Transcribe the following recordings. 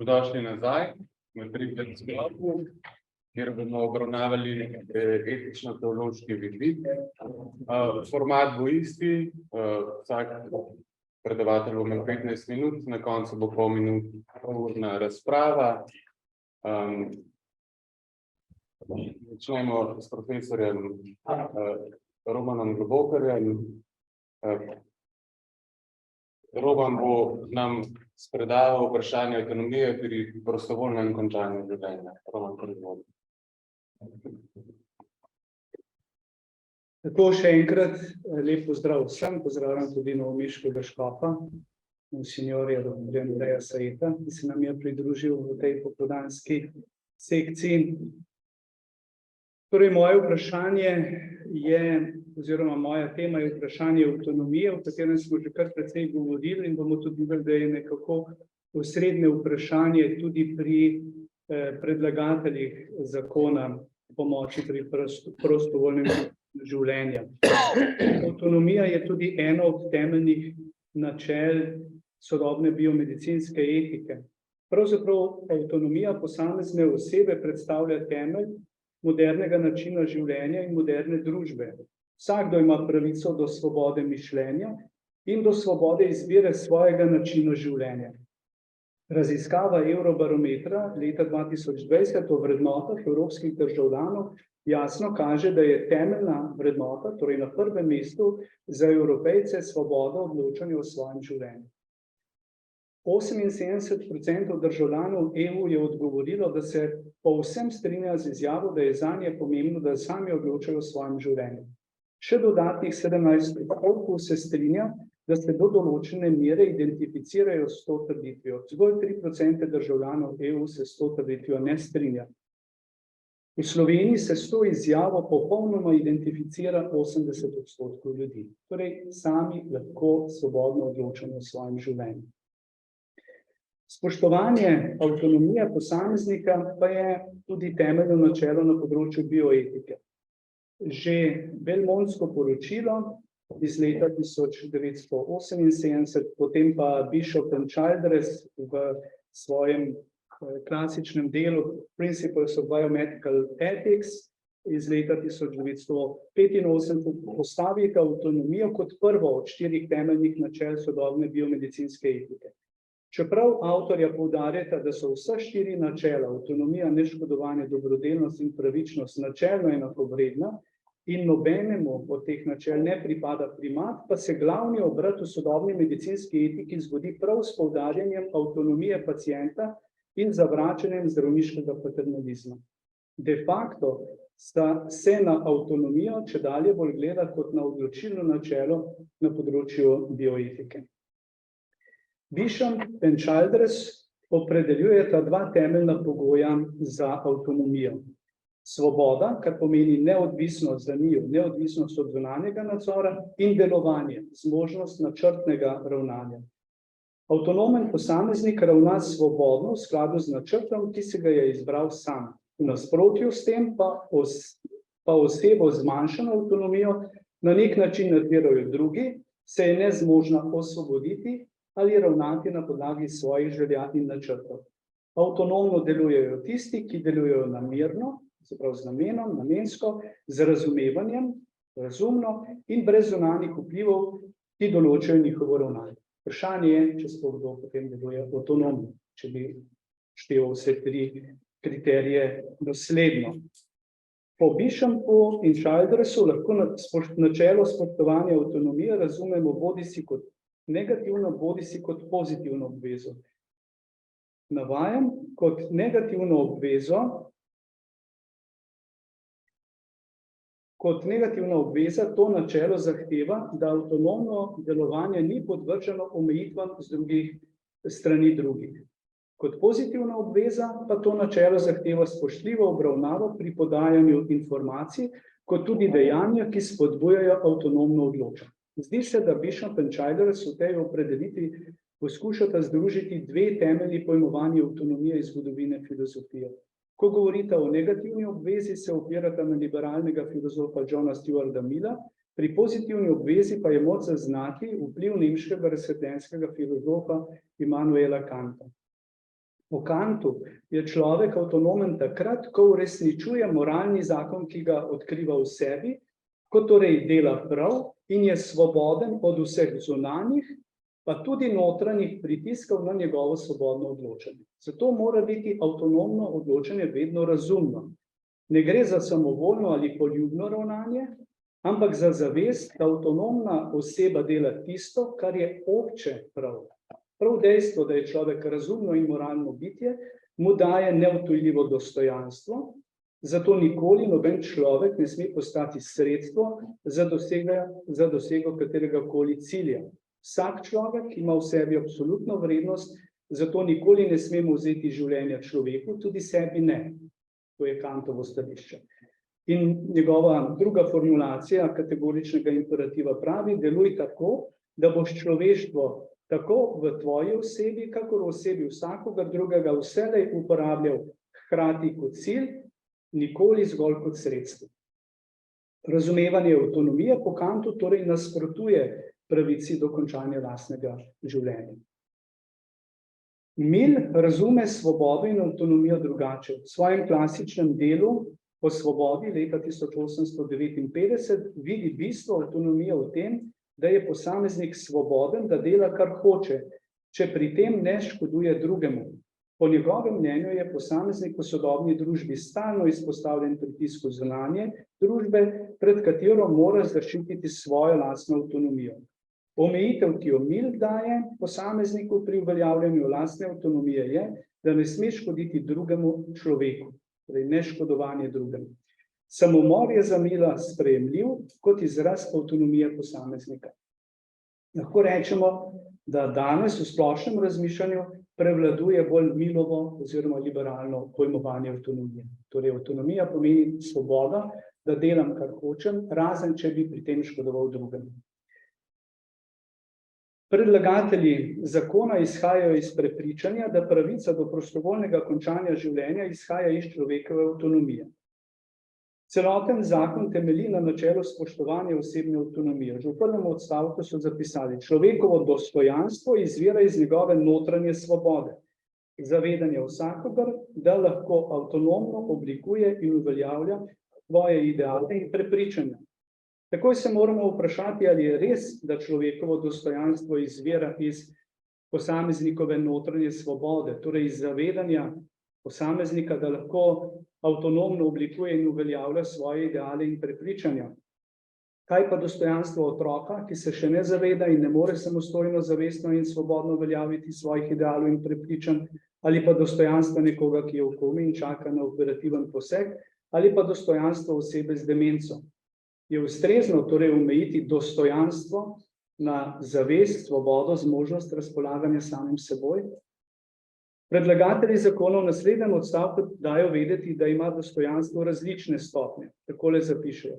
Dobrodošli nazaj v tretjem sklopu, kjer bomo obravnavali etično-teološki vidik. Format bo isti, vsak predavatelj bo imel 15 minut, na koncu bo polurna razprava. Začnemo s profesorjem Romanom Globokarjem. Roman bo nam spredaval vprašanje avtonomije pri prostovoljnem končanju življenja. Roman, proizvodi. Tako še enkrat lep pozdrav vsem, pozdravljam tudi novomeškega škofa, monsinjorja dr. Andreja Sajeta, ki se nam je pridružil v tej popoldanski sekciji. Torej, moje vprašanje je, oziroma moja tema je vprašanje avtonomije, o katerem smo že kar precej govorili in bomo tudi videli, da je nekako osrednje vprašanje tudi pri predlagateljih zakona pomoči pri prostovoljnem življenju. Avtonomija je tudi eno od temeljnih načel sodobne biomedicinske etike. Pravzaprav avtonomija posamezne osebe predstavlja temelj modernega načina življenja in moderne družbe. Vsakdo ima pravico do svobode mišljenja in do svobode izbire svojega načina življenja. Raziskava Eurobarometra leta 2020 o vrednotah evropskih državljanov jasno kaže, da je temeljna vrednota, torej na prvem mestu za Evropejce, svoboda odločanja o svojem življenju. 78% državljanov EU je odgovorilo, da se povsem strinja z izjavo, da je zanje pomembno, da sami odločajo o svojem življenju. Še dodatnih 17% se strinja, da se do določene mere identificirajo s to trditvijo. Zgolj 3% državljanov EU se s to trditvijo ne strinja. V Sloveniji se s to izjavo popolnoma identificira 80% ljudi. Torej, sami lahko svobodno odločajo o svojem življenju. Spoštovanje avtonomije posameznika pa je tudi temeljno načelo na področju bioetike. Že Belmontsko poročilo iz leta 1978, potem pa Bishop and Childress v svojem klasičnem delu Principles of Biomedical Ethics iz leta 1985 postavita avtonomijo kot prvo od 4 temeljnih načel sodobne biomedicinske etike. Čeprav avtorja poudarjata, da so vsa 4 načela, avtonomija, neškodovanje, dobrodelnost in pravičnost, načelno enakovredna in nobenemu od teh načel ne pripada primat, pa se glavni obrat v sodobni medicinski etiki zgodi prav s poudarjanjem avtonomije pacienta in zavračanjem zdravniškega paternalizma. De facto se na avtonomijo čedalje bolj gleda kot na odločilno načelo na področju bioetike. Bishop and Childress opredeljujeta 2 temeljna pogoja za avtonomijo. Svoboda, kar pomeni neodvisnost za njiju, neodvisnost od zunanjega nadzora in delovanje, zmožnost načrtnega ravnanja. Avtonomen posameznik ravna svobodno v skladu z načrtom, ki se ga je izbral sam. V nasprotju s tem pa osebo z zmanjšano avtonomijo na nek način nadzirajo drugi, se je nezmožna osvoboditi ali ravnati na podlagi svojih želja in načrtov. Avtonomno delujejo tisti, ki delujejo namerno, se pravi z namenom, namensko, z razumevanjem, razumno in brez zunanjih vplivov, ki določajo njihovo ravnanje. Vprašanje je, če sploh kdo potem deluje avtonomno, če bi števal vse 3 kriterije dosledno. Po Bishopu in Childressu lahko načelo spoštovanja avtonomije razumemo bodisi kot negativno, bodisi kot pozitivno obvezo. Navajam, kot negativno obvezo, kot negativna obveza to načelo zahteva, da avtonomno delovanje ni podvrženo omejitvam z strani drugih. Kot pozitivna obveza pa to načelo zahteva spoštljivo obravnavo pri podajanju informacij, kot tudi dejanja, ki spodbujajo avtonomno odločanje. Zdi se, da Bishop and Childress v tej opredelitvi poskušata združiti 2 temeljni pojmovanji avtonomije iz zgodovine filozofije. Ko govorita o negativni obvezi, se opirata na liberalnega filozofa Johna Stuarta Milla, pri pozitivni obvezi pa je moč zaznati vpliv nemškega razsvetljenskega filozofa Immanuela Kanta. Po Kantu je človek avtonomen takrat, ko uresničuje moralni zakon, ki ga odkriva v sebi, ko torej dela prav in je svoboden od vseh zunanjih, pa tudi notranjih pritiskov na njegovo svobodno odločanje. Zato mora biti avtonomno odločanje vedno razumno. Ne gre za samovoljno ali poljubno ravnanje, ampak za zavest, da avtonomna oseba dela tisto, kar je obče prav. Prav dejstvo, da je človek razumno in moralno bitje, mu daje neodtujljivo dostojanstvo, zato nikoli noben človek ne sme postati sredstvo za dosego kateregakoli cilja. Vsak človek ima v sebi absolutno vrednost, zato nikoli ne smemo vzeti življenja človeku, tudi sebi ne. To je Kantovo stališče. In njegova druga formulacija kategoričnega imperativa pravi: deluj tako, da boš človeštvo tako v tvoji osebi, kakor v osebi vsakogar drugega vselej uporabljal hkrati kot cilj, nikoli zgolj kot sredstvo. Razumevanje avtonomije po Kantu torej nasprotuje pravici do končanja lastnega življenja. Mill razume svobodo in avtonomijo drugače. V svojem klasičnem delu o svobodi leta 1859 vidi bistvo avtonomije v tem, da je posameznik svoboden, da dela, kar hoče, če pri tem ne škoduje drugemu. Po njegovem mnenju je posameznik v sodobni družbi stalno izpostavljen pritisku zunanje družbe, pred katero mora zaščititi svojo lastno avtonomijo. Omejitev, ki jo Mill daje posamezniku pri uveljavljanju lastne avtonomije, je, da ne sme škoditi drugemu človeku, torej neškodovanje drugemu. Samomor je za Milla sprejemljiv kot izraz avtonomije posameznika. Lahko rečemo, da danes v splošnem razmišljanju prevladuje bolj Millovo oziroma liberalno pojmovanje avtonomije. Torej, avtonomija pomeni svoboda, da delam, kar hočem, razen če bi pri tem škodoval drugemu. Predlagatelji zakona izhajajo iz prepričanja, da pravica do prostovoljnega končanja življenja izhaja iz človekove avtonomije. Celoten zakon temelji na načelu spoštovanja osebne avtonomije. Že v prvem odstavku so zapisali: človekovo dostojanstvo izvira iz njegove notranje svobode, zavedanja vsakogar, da lahko avtonomno oblikuje in uveljavlja svoje ideale in prepričanja. Takoj se moramo vprašati, ali je res, da človekovo dostojanstvo izvira iz posameznikove notranje svobode, torej iz zavedanja posameznika, da lahko avtonomno oblikuje in uveljavlja svoje ideale in prepričanja. Kaj pa dostojanstvo otroka, ki se še ne zaveda in ne more samostojno, zavestno in svobodno uveljaviti svojih idealov in prepričanj, ali pa dostojanstvo nekoga, ki je v komi in čaka na operativen poseg, ali pa dostojanstvo osebe z demenco. Je ustrezno torej omejiti dostojanstvo na zavest, svobodo, zmožnost razpolaganja samim seboj? Predlagatelji zakona v naslednjem odstavku dajo vedeti, da ima dostojanstvo različne stopnje. Takole zapišejo: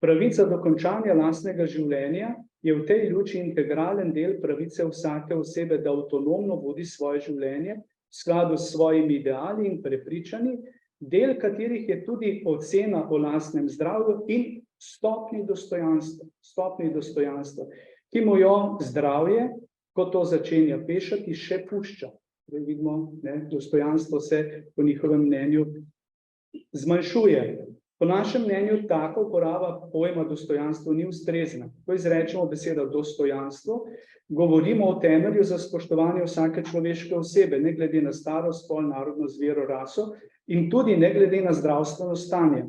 pravica do končanja lastnega življenja je v tej luči integralen del pravice vsake osebe, da avtonomno vodi svoje življenje v skladu s svojimi ideali in prepričanji, del katerih je tudi ocena o lastnem zdravju in stopnji dostojanstva, ki mu jo zdravje, ko to začenja pešati, še pušča. Vidimo, dostojanstvo se po njihovem mnenju zmanjšuje. Po našem mnenju taka uporaba pojma dostojanstvo ni ustrezna. Ko izrečemo besedo dostojanstvo, govorimo o temelju za spoštovanje vsake človeške osebe, ne glede na starost, spol, narodnost, vero, raso in tudi ne glede na zdravstveno stanje.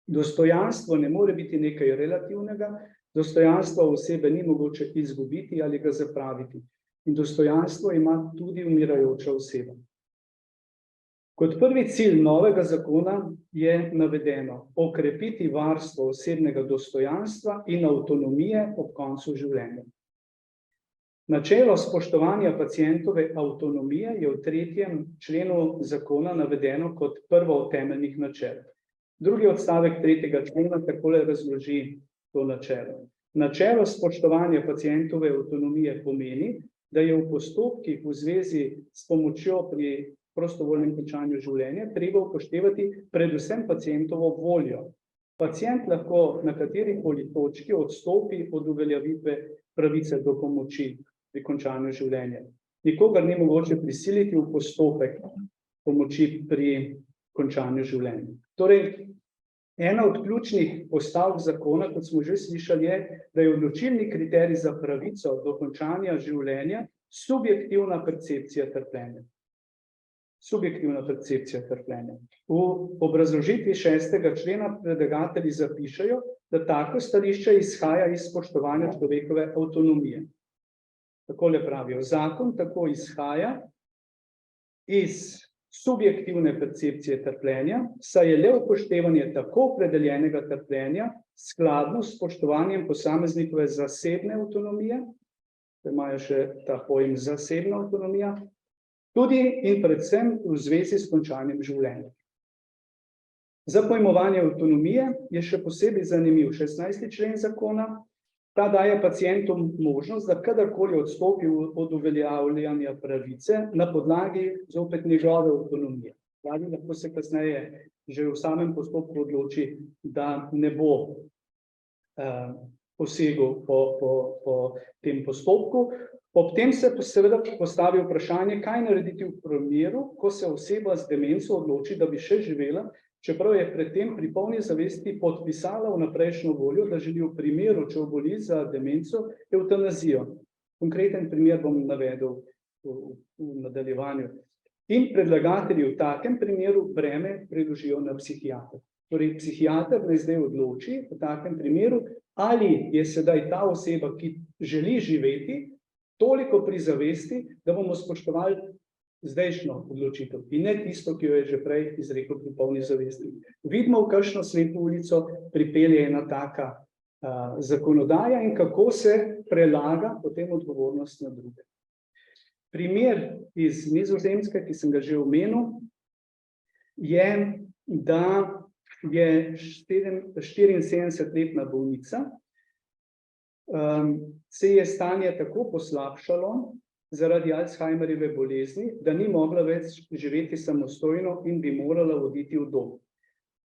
Dostojanstvo ne more biti nekaj relativnega, dostojanstvo osebe ni mogoče izgubiti ali ga zapraviti. In dostojanstvo ima tudi umirajoča oseba. Kot prvi cilj novega zakona je navedeno okrepiti varstvo osebnega dostojanstva in avtonomije ob koncu življenja. Načelo spoštovanja pacientove avtonomije je v 3. členu zakona navedeno kot prvo od temeljnih načel. Drugi odstavek 3. člena takole razloži to načelo. Načelo spoštovanja pacientove avtonomije pomeni, da je v postopkih v zvezi s pomočjo pri prostovoljnem končanju življenja treba upoštevati predvsem pacientovo voljo. Pacient lahko na katerikoli točki odstopi od uveljavitve pravice do pomoči pri končanju življenja. nikogar ni mogoče prisiliti v postopek pomoči pri končanju življenja. Torej, ena od ključnih postavk zakona, kot smo že slišali, je, da je odločilni kriterij za pravico do končanja življenja subjektivna percepcija trpljenja. Subjektivna percepcija trpljenja. V obrazložitvi 6. člena predlagatelji zapišejo, da tako stališče izhaja iz spoštovanja človekove avtonomije. Takole pravijo, zakon tako izhaja iz subjektivne percepcije trpljenja, saj je le upoštevanje tako opredeljenega trpljenja skladno s spoštovanjem posameznikove zasebne avtonomije, da imajo še ta pojem zasebna avtonomija, tudi in predvsem v zvezi s končanjem življenja. Za pojmovanje avtonomije je še posebej zanimiv 16. člen zakona. Ta daje pacientom možnost, da kadarkoli odstopi od uveljavljanja pravice na podlagi zopet njegove avtonomije. Lahko se kasneje že v samem postopku odloči, da ne bo posegel po tem postopku. Ob tem se seveda postavi vprašanje, kaj narediti v primeru, ko se oseba z demenco odloči, da bi še živela, čeprav je predtem pri polni zavesti podpisala vnaprejšnjo voljo, da želi v primeru, če oboli za demenco, evtanazijo. Konkreten primer bom navedel v nadaljevanju. In predlagatelji v takem primeru breme preložijo na psihiatra. Torej, psihiater naj zdaj odloči v takem primeru, ali je sedaj ta oseba, ki želi živeti, toliko pri zavesti, da bomo spoštovali zdajšnjo odločitev in ne tisto, ki jo je že prej izrekel pri polni zavesti. Vidimo, v kakšno slepo ulico pripelje ena taka zakonodaja in kako se prelaga potem odgovornost na druge. Primer iz Nizozemske, ki sem ga že omenil, je, da je 74-letna bolnica, se je stanje tako poslabšalo zaradi Alzheimerjeve bolezni, da ni mogla več živeti samostojno in bi morala oditi v dom.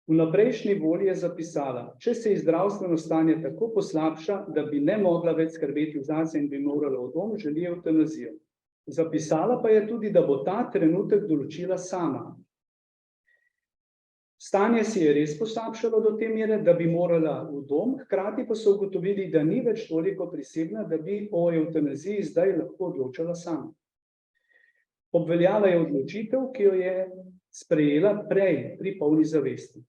V naprejšnji volji je zapisala, če se ji zdravstveno stanje tako poslabša, da bi ne mogla več skrbeti zase in bi morala v dom, želi evtanazijo. Zapisala pa je tudi, da bo ta trenutek določila sama. Stanje si je res poslabšalo do te mere, da bi morala v dom, hkrati pa so ugotovili, da ni več toliko prisebna, da bi o evtanaziji zdaj lahko odločala sama. Obveljala je odločitev, ki jo je sprejela prej pri polni zavesti.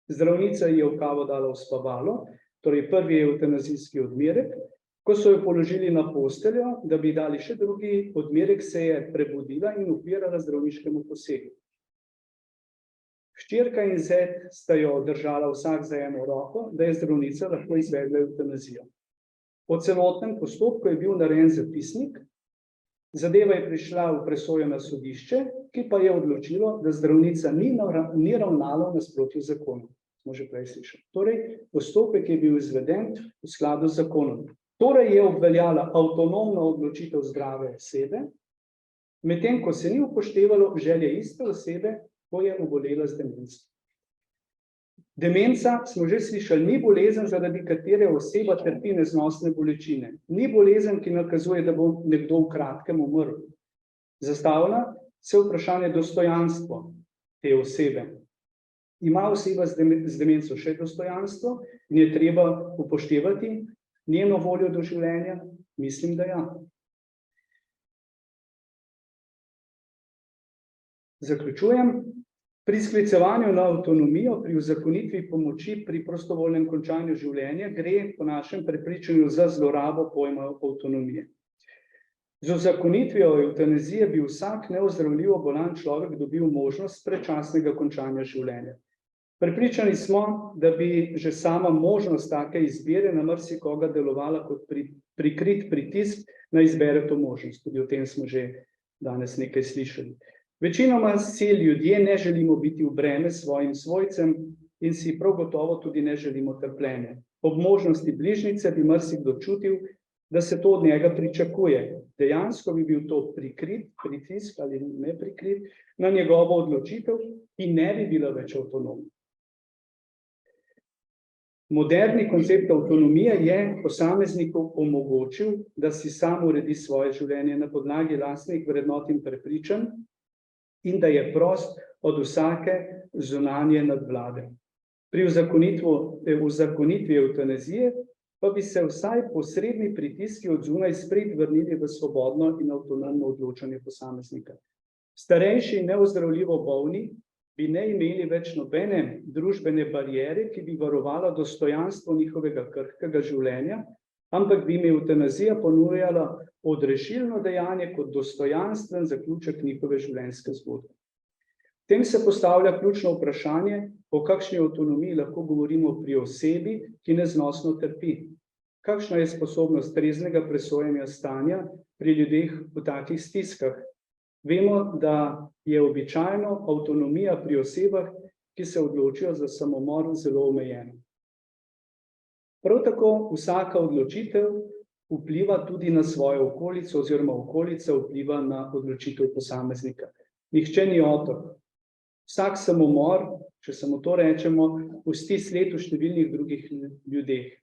Zdravnica ji je v kavo dala uspavalo, torej prvi evtanazijski odmerek. Ko so jo položili na posteljo, da bi dali še drugi odmerek, se je prebudila in upirala zdravniškemu posegu. Hčerka in zet sta jo držala vsak za eno roko, da je zdravnica lahko izvedla evtanazijo. Po celotnem postopku je bil narejen zapisnik, zadeva je prišla v presojo na sodišče, ki pa je odločilo, da zdravnica ni ravnala v nasprotju z zakonom. Smo že prej slišali. Torej, postopek je bil izveden v skladu z zakonom. Torej je obveljala avtonomna odločitev zdrave osebe, medtem ko se ni upoštevalo želje iste osebe, ko je obolela z demenco. Demenca, smo že slišali, ni bolezen, zaradi katere oseba trpi neznosne bolečine. Ni bolezen, ki nakazuje, da bo nekdo v kratkem umrl. Zastavlja se vprašanje dostojanstva te osebe. Ima oseba z demenco še dostojanstvo in je treba upoštevati njeno voljo do življenja? Mislim, da ja. Zaključujem. Pri sklicevanju na avtonomijo, pri uzakonitvi pomoči pri prostovoljnem končanju življenja gre po našem prepričanju za zlorabo pojma avtonomije. Z uzakonitvijo evtanazije bi vsak neozdravljivo bolan človek dobil možnost predčasnega končanja življenja. Prepričani smo, da bi že sama možnost take izbire na marsikoga delovala kot prikrit pritisk, da izbere to možnost. Tudi o tem smo že danes nekaj slišali. Večinoma si ljudje ne želimo biti v breme svojim svojcem in si prav gotovo tudi ne želimo trpljenja. Ob možnosti bližnjice bi marsikdo čutil, da se to od njega pričakuje. Dejansko bi bil to prikrit, pritisk ali ne prikrit na njegovo odločitev in ne bi bila več avtonomna. Moderni koncept avtonomije je posamezniku omogočil, da si sam uredi svoje življenje na podlagi lastnih vrednot in prepričanj in da je prost od vsake zunanje nadvlade. Pri uzakonitvi evtanazije pa bi se vsaj posredni pritiski od zunaj spet vrnili v svobodno in avtonomno odločanje posameznika. Starejši in neozdravljivo bolni bi ne imeli več nobene družbene bariere, ki bi varovala dostojanstvo njihovega krhkega življenja, ampak bi jim evtanazija ponujala odrešilno dejanje kot dostojanstven zaključek njihove življenjske zgodbe. Tem se postavlja ključno vprašanje, o kakšni avtonomiji lahko govorimo pri osebi, ki neznosno trpi. Kakšna je sposobnost treznega presojanja stanja pri ljudeh v takih stiskah? Vemo, da je običajno avtonomija pri osebah, ki se odločijo za samomor, zelo omejena. Prav tako vsaka odločitev vpliva tudi na svojo okolico oziroma okolica vpliva na odločitev posameznika. Nihče ni otrok. Vsak samomor, če samo to rečemo, pusti sled v številnih drugih ljudeh.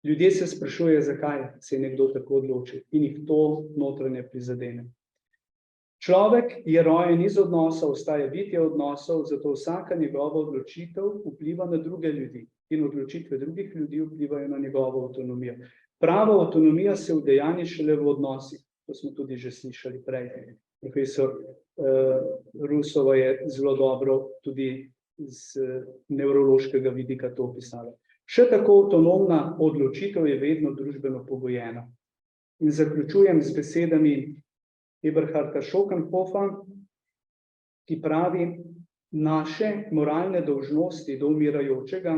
Ljudje se sprašujejo, zakaj se je nekdo tako odločil in jih to notranje prizadene. Človek je rojen iz odnosov, ostaja bitje odnosov, zato vsaka njegova odločitev vpliva na druge ljudi in odločitve drugih ljudi vplivajo na njegovo avtonomijo. Prava avtonomija se udejanji šele v odnosih, to smo tudi že slišali prej. Profesor Rusova je zelo dobro tudi z nevrološkega vidika to opisala. Še tako avtonomna odločitev je vedno družbeno pogojena. In zaključujem z besedami Eberharda Schopenhofa, ki pravi, naše moralne dolžnosti do umirajočega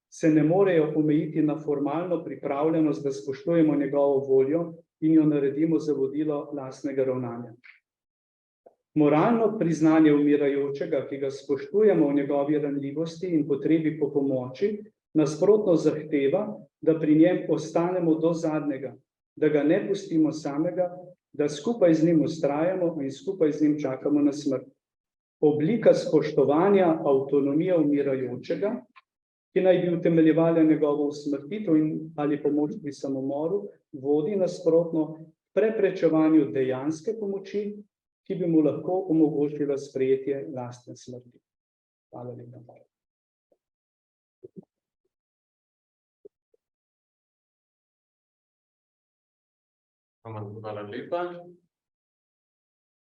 se ne morejo omejiti na formalno pripravljenost, da spoštujemo njegovo voljo in jo naredimo za vodilo lastnega ravnanja. Moralno priznanje umirajočega, ki ga spoštujemo v njegovi ranljivosti in potrebi po pomoči, nasprotno zahteva, da pri njem ostanemo do zadnjega, da ga ne pustimo samega, da skupaj z njim vztrajamo in skupaj z njim čakamo na smrt. Oblika spoštovanja avtonomije umirajočega, ki naj bi utemeljevala njegovo usmrtitev in ali pomoč pri samomoru, vodi nasprotno preprečevanju dejanske pomoči, ki bi mu lahko omogočila sprejetje lastne smrti. Hvala lepa. Hvala lepa.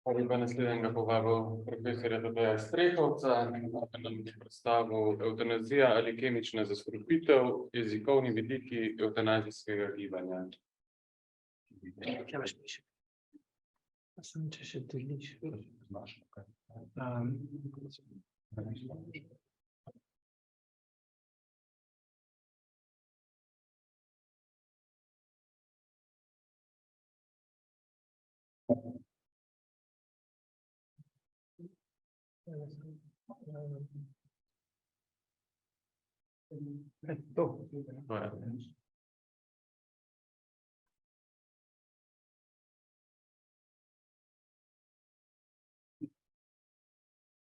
Hvala lepa naslednjega povabil profesorja Tadeja Strehovca, ki nam je predstavil evtanazija ali kemična zastrupitev, jezikovni vidiki evtanazijskega gibanja. Kaj imaš piše? Sem, če še deliš.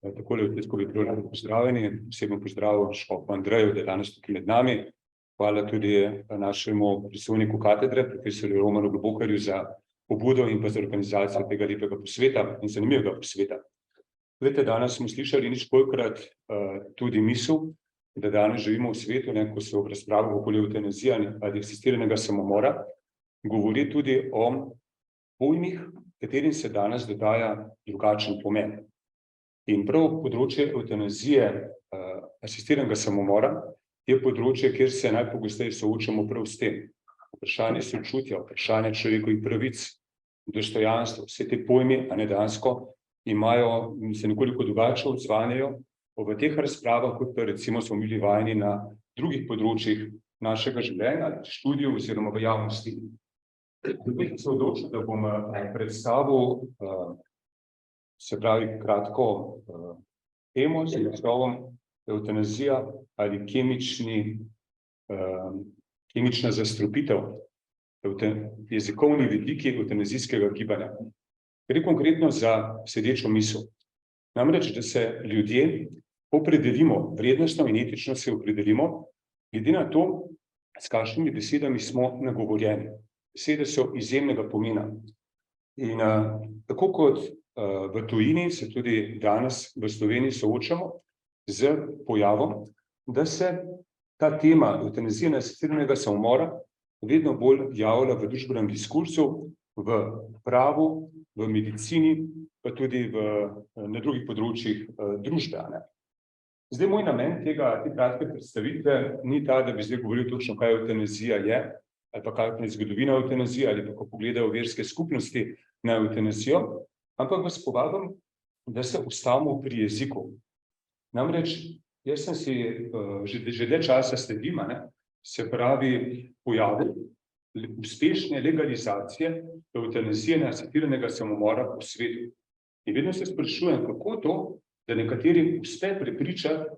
Takole v tisku bi bilo pozdravljeni, posebno pozdrav škofu Andreju, da je danes tukaj med nami. Hvala tudi našemu predstojniku katedre, profesorju Romanu Globokarju, za pobudo in pa za organizacijo tega lepega posveta in zanimivega posveta. Glede, danes smo slišali ničkolikokrat tudi misel, da danes živimo v svetu, ko se v razpravah okoli evtanazije ali asistiranega samomora govori tudi o pojmih, katerim se danes dodaja drugačen pomen. In prav področje evtanazije, asistiranega samomora, je področje, kjer se najpogosteje soočamo prav s tem. Vprašanje sočutja, vprašanje človekovih pravic, dostojanstvo, vse te pojmi, a ne dejansko, imajo, se nekoliko drugače odzvanjajo v teh razpravah, kot pa recimo smo bili vajeni na drugih področjih našega življenja, študiju oziroma v javnosti. Tukaj se odločil, da bom predstavil, se pravi, kratko temo z naslovom evtanazija ali kemična zastrupitev, jezikovni vidiki evtanazijskega gibanja. Gre konkretno za sledečo misel. Namreč, da se ljudje opredelimo, vrednostno in etično se opredelimo glede na to, s kakšnimi besedami smo nagovorjeni. Besede so izjemnega pomena. In tako kot v tujini se tudi danes v Sloveniji soočamo z pojavom, da se ta tema evtanazije in asistiranega samomora vedno bolj javlja v družbenem diskursu, v pravu, v medicini, pa tudi na drugih področjih družbe. Zdaj, moj namen te kratke predstavitve ni ta, da bi zdaj govoril točno, kaj evtanazija je, ali pa kakšna je zgodovina evtanazije, ali pa kako gledajo verske skupnosti na evtanazijo, ampak vas povabim, da se ustavimo pri jeziku. Namreč, jaz sem si že dlje časa sledim, se pravi pojavu uspešne legalizacije evtanazije in asistiranega samomora po svetu. In vedno se sprašujem, kako to, da nekaterim uspe prepričati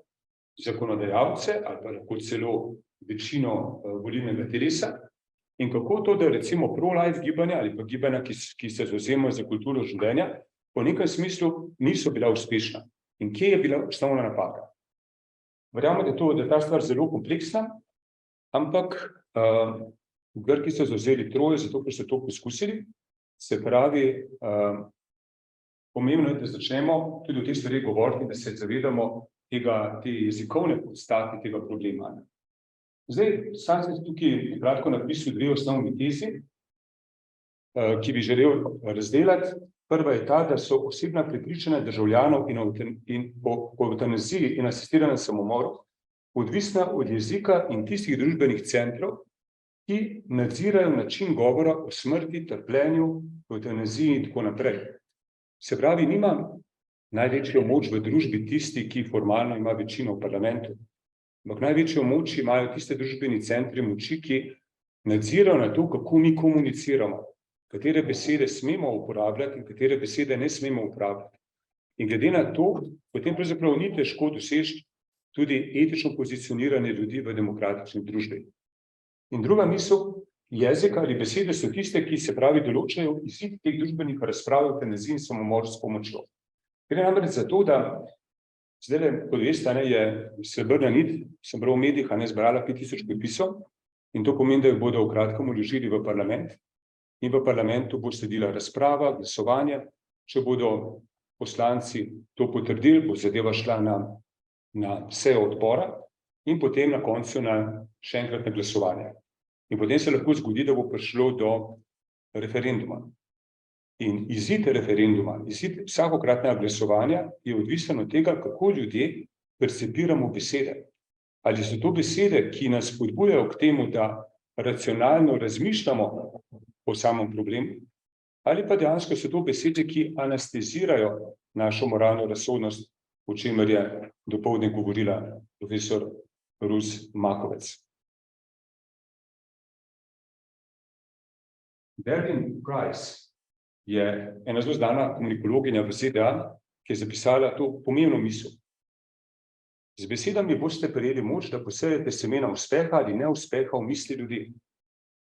zakonodajalce ali pa lahko celo večino volilnega telesa, in kako to, da recimo pro-life gibanja ali pa gibanja, ki se zavzemajo za kulturo življenja, po nekem smislu niso bila uspešna. In kje je bila osnovna napaka? Verjamem, da je ta stvar zelo kompleksna, ampak Grki so zavzeli Trojo, zato ker so to poskusili. Se pravi, pomembno je, da začnemo tudi o teh stvareh govoriti, da se zavedamo te jezikovne podstati tega problema. Zdaj, sam sem tukaj kratko napisal dve osnovni tezi, ki bi želel razdelati. Prva je ta, da so osebna prepričanja državljanov o evtanaziji in asistiranem samomoru odvisna od jezika in tistih družbenih centrov, ki nadzirajo način govora o smrti, trpljenju, evtanaziji in tako naprej. Se pravi, nima največjo moč v družbi tisti, ki formalno ima večino v parlamentu, ampak največjo moč imajo tiste družbeni centri moči, ki nadzirajo na to, kako mi komuniciramo, katere besede smemo uporabljati in katere besede ne smemo uporabljati. In glede na to, potem pravzaprav ni težko doseči tudi etično pozicioniranje ljudi v demokratični družbi. In druga misel, jezik ali besede so tiste, ki se pravi določajo izid teh družbenih razprav o evtanaziji in samomoru s pomočjo. Gre namreč za to, da zdaj, kot veste, je srebrna nit, sem bral v medijih, zbrala 5000 podpisov, in to pomeni, da jih bodo v kratkem vložili v parlament, in v parlamentu bo sledila razprava, glasovanje. Če bodo poslanci to potrdili, bo zadeva šla na sejo odbora in potem na koncu še enkrat na glasovanje. In potem se lahko zgodi, da bo prišlo do referenduma. In izid referenduma, izid vsakokratnega glasovanja je odvisen od tega, kako ljudje percipiramo besede. Ali so to besede, ki nas spodbujajo k temu, da racionalno razmišljamo o samem problemu, ali pa dejansko so to besede, ki anestezirajo našo moralno razsodnost, o čemer je dopoldne govorila profesor Rus Makovec. Berlin Price je ena zelo znana komunikologinja v ZDA, ki je zapisala to pomembno misel. Z besedami boste prejeli moč, da posejete semena uspeha ali neuspeha v misli ljudi.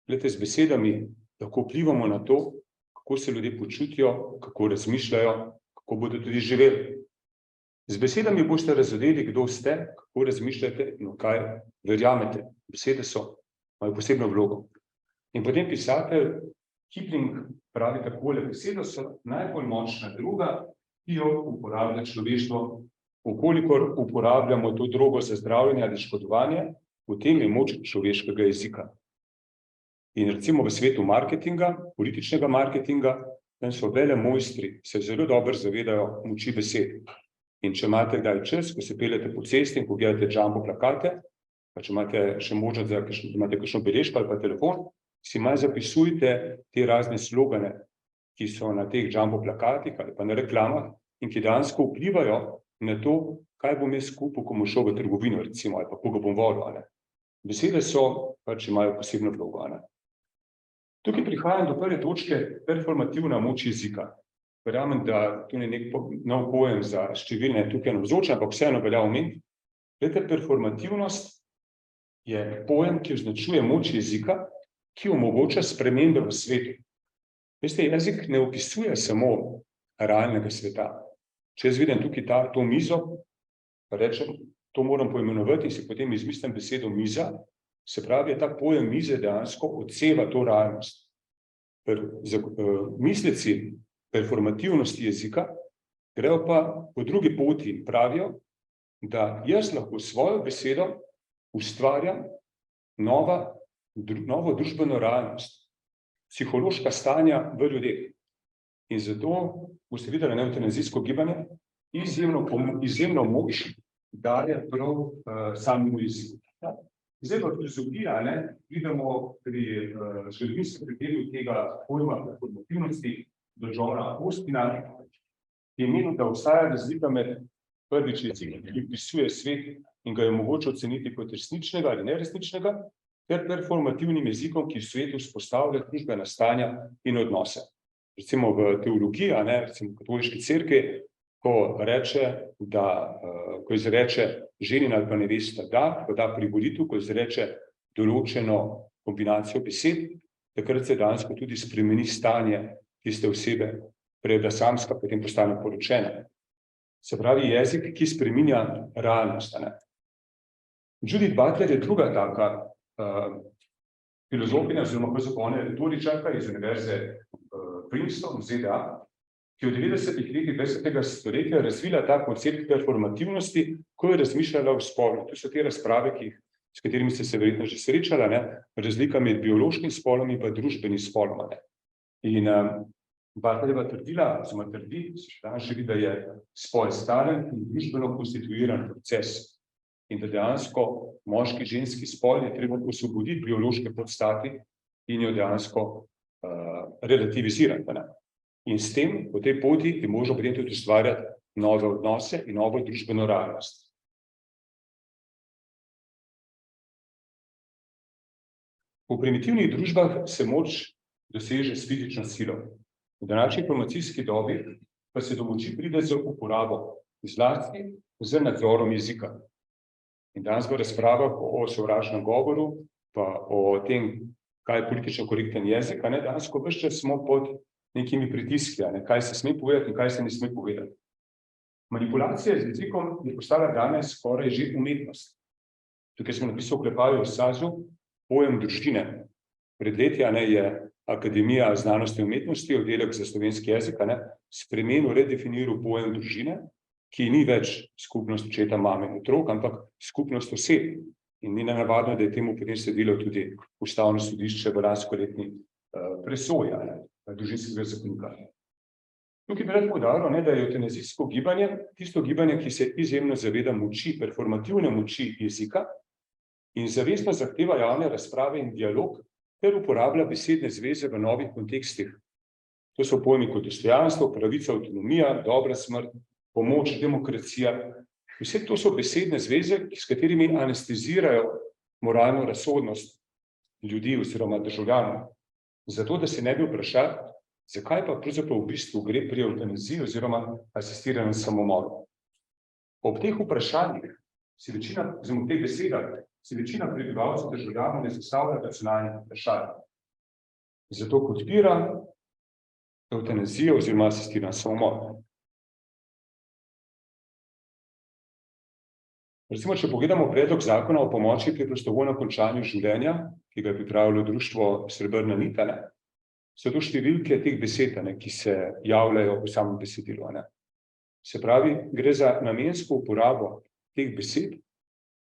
Glejte, z besedami lahko vplivamo na to, kako se ljudje počutijo, kako razmišljajo, kako bodo tudi živeli. Z besedami boste razodeli, kdo ste, kako razmišljate in v kaj verjamete. Besede imajo posebno vlogo. In potem pisatelj Kipling pravi takole: besede so najbolj močna droga, ki jo uporablja človeštvo. Ukolikor uporabljamo to drogo za zdravljenje ali škodovanje, potem je moč človeškega jezika. In recimo v svetu marketinga, političnega marketinga, tam so velemojstri, se zelo dobro zavedajo moči besed. In če imate kdaj čas, ko se peljete po cesti in pogledate jumbo plakate, pa če imate še možnost, da imate kakšno beležko ali pa telefon, si malo zapisujte te razne slogane, ki so na teh jumbo plakatih ali pa na reklamah in ki dejansko vplivajo na to, kaj bom jaz kupil, ko bom šel v trgovino, recimo, ali pa koga bom volil. Besede imajo posebno vlogo. Tukaj prihajam do prve točke, performativna moč jezika. Verjamem, da tu ni nek nov pojem za številne tukaj navzočne, ampak vseeno velja omeniti. Glejte, performativnost je pojem, ki označuje moč jezika, ki omogoča spremembe v svetu. Veste, jezik ne opisuje samo realnega sveta. Če jaz vidim tukaj to mizo, pa rečem, to moram poimenovati in si potem izmislim besedo miza, se pravi, ta pojem mize dejansko odseva to realnost. Misleci performativnosti jezika grejo pa po drugi poti in pravijo, da jaz lahko svojo besedo ustvarjam novo družbeno realnost, psihološka stanja v ljudeh. In zato boste videli, da evtanazijsko gibanje izjemno moč daje prav samemu jeziku. Zdaj pa filozofija, vidimo pri zgodovinskem delu tega pojma performativnosti do Johna Austina, ki je menil, da obstaja razlika med prvič jezikom, ki opisuje svet in ga je mogoče oceniti kot resničnega ali neresničnega, ter performativnim jezikom, ki v svetu vzpostavlja družbena stanja in odnose. Recimo v teologiji, recimo v katoliški cerkvi, ko izreče ženin ali pa nevesta da, ko da privolitev, ko izreče določeno kombinacijo besed, takrat se dejansko tudi spremeni stanje tiste osebe, prej da samska, potem postane poročena. Se pravi jezik, ki spreminja realnost. Judith Butler je druga taka filozofinja oziroma retoričarka iz univerze Princeton v ZDA, ki v 90-ih letih 20. stoletja razvila ta koncept performativnosti, ko je razmišljala o spolu. To so te razprave, s katerimi ste se verjetno že srečala, razlika med biološkim spolom in pa družbenim spolom. In Butlerjeva trdi, se danes že vidi, da je spol stalen in družbeno konstituiran proces. In da dejansko moški, ženski spol je treba osvoboditi biološke podstati in jo dejansko relativizirati. In s tem, po tej poti, je možno potem tudi ustvarjati nove odnose in novo družbeno realnost. V primitivnih družbah se moč doseže s fizično silo. V današnji informacijski dobi pa se do moči pride z uporabo, zlasti z nadzorom jezika. In danes bo razprava o sovražnem govoru, pa o tem, kaj je politično korekten jezik, danes, ko ves čas smo pod nekimi pritiski, kaj se sme povedati in kaj se ne sme povedati. Manipulacija z jezikom je postala danes skoraj že umetnost. Tukaj smo napisali v oklepaju SAZU pojem družine. Pred leti je Akademija znanosti in umetnosti, oddelek za slovenski jezik, spremenil, redefiniral pojem družine, ki ni več skupnost očeta, mame in otrok, ampak skupnost oseb. In ni nenavadno, da je temu potem sledilo tudi Ustavno sodišče v lanskoletni presoji družinskega zakonika. Tukaj bi rad poudaril, da je evtanazijsko gibanje tisto gibanje, ki se izjemno zaveda moči, performativne moči jezika in zavestno zahteva javne razprave in dialog ter uporablja besedne zveze v novih kontekstih. To so pojmi kot dostojanstvo, pravica, avtonomija, dobra smrt, pomoč, demokracija. Vse to so besedne zveze, s katerimi anestezirajo moralno razsodnost ljudi oziroma državljanov. Zato, da se ne bi vprašali, zakaj pa pravzaprav v bistvu gre pri evtanaziji oziroma asistiranem samomoru. Ob teh vprašanjih oziroma teh besedah si večina prebivalcev državljanov ne zastavlja racionalnih vprašanj. Zato podpira evtanazijo oziroma asistiran samomor. Recimo, če pogledamo predlog zakona o pomoči pri prostovoljnem končanju življenja, ki ga je pripravilo društvo Srebrna nit, so to številke teh besed, ki se javljajo v samem besedilu. Se pravi, gre za namensko uporabo teh besed,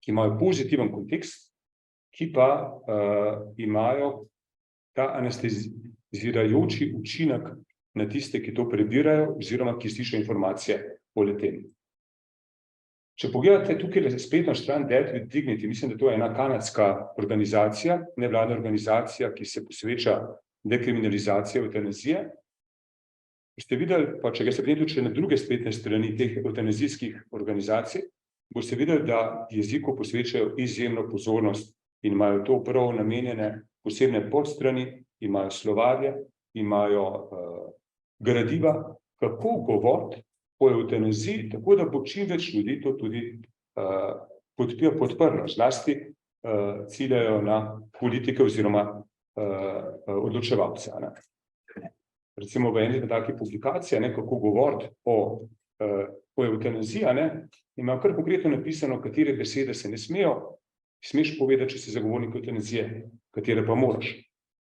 ki imajo pozitiven kontekst, ki pa imajo ta anestezirajoči učinek na tiste, ki to prebirajo oziroma ki slišijo informacije o le-tem. Če pogledate tukaj spletno stran Death with Dignity, mislim, da to je ena kanadska organizacija, nevladna organizacija, ki se posveča dekriminalizaciji evtanazije. Boste videli, pa če greste potem tudi na druge spletne strani teh evtanazijskih organizacij, boste videli, da jeziku posvečajo izjemno pozornost in imajo to prav namenjene posebne podstrani, imajo slovarje, imajo gradiva, kako govoriti o evtanaziji, tako da bo čim več ljudi to tudi podprlo. Zlasti ciljajo na politike oziroma odločevalce. Recimo v eni takih publikacij, kako govoriti o evtanaziji, ima kar konkretno napisano, katere besede se ne smeš povedati, če si zagovornik evtanazije, katere pa moraš.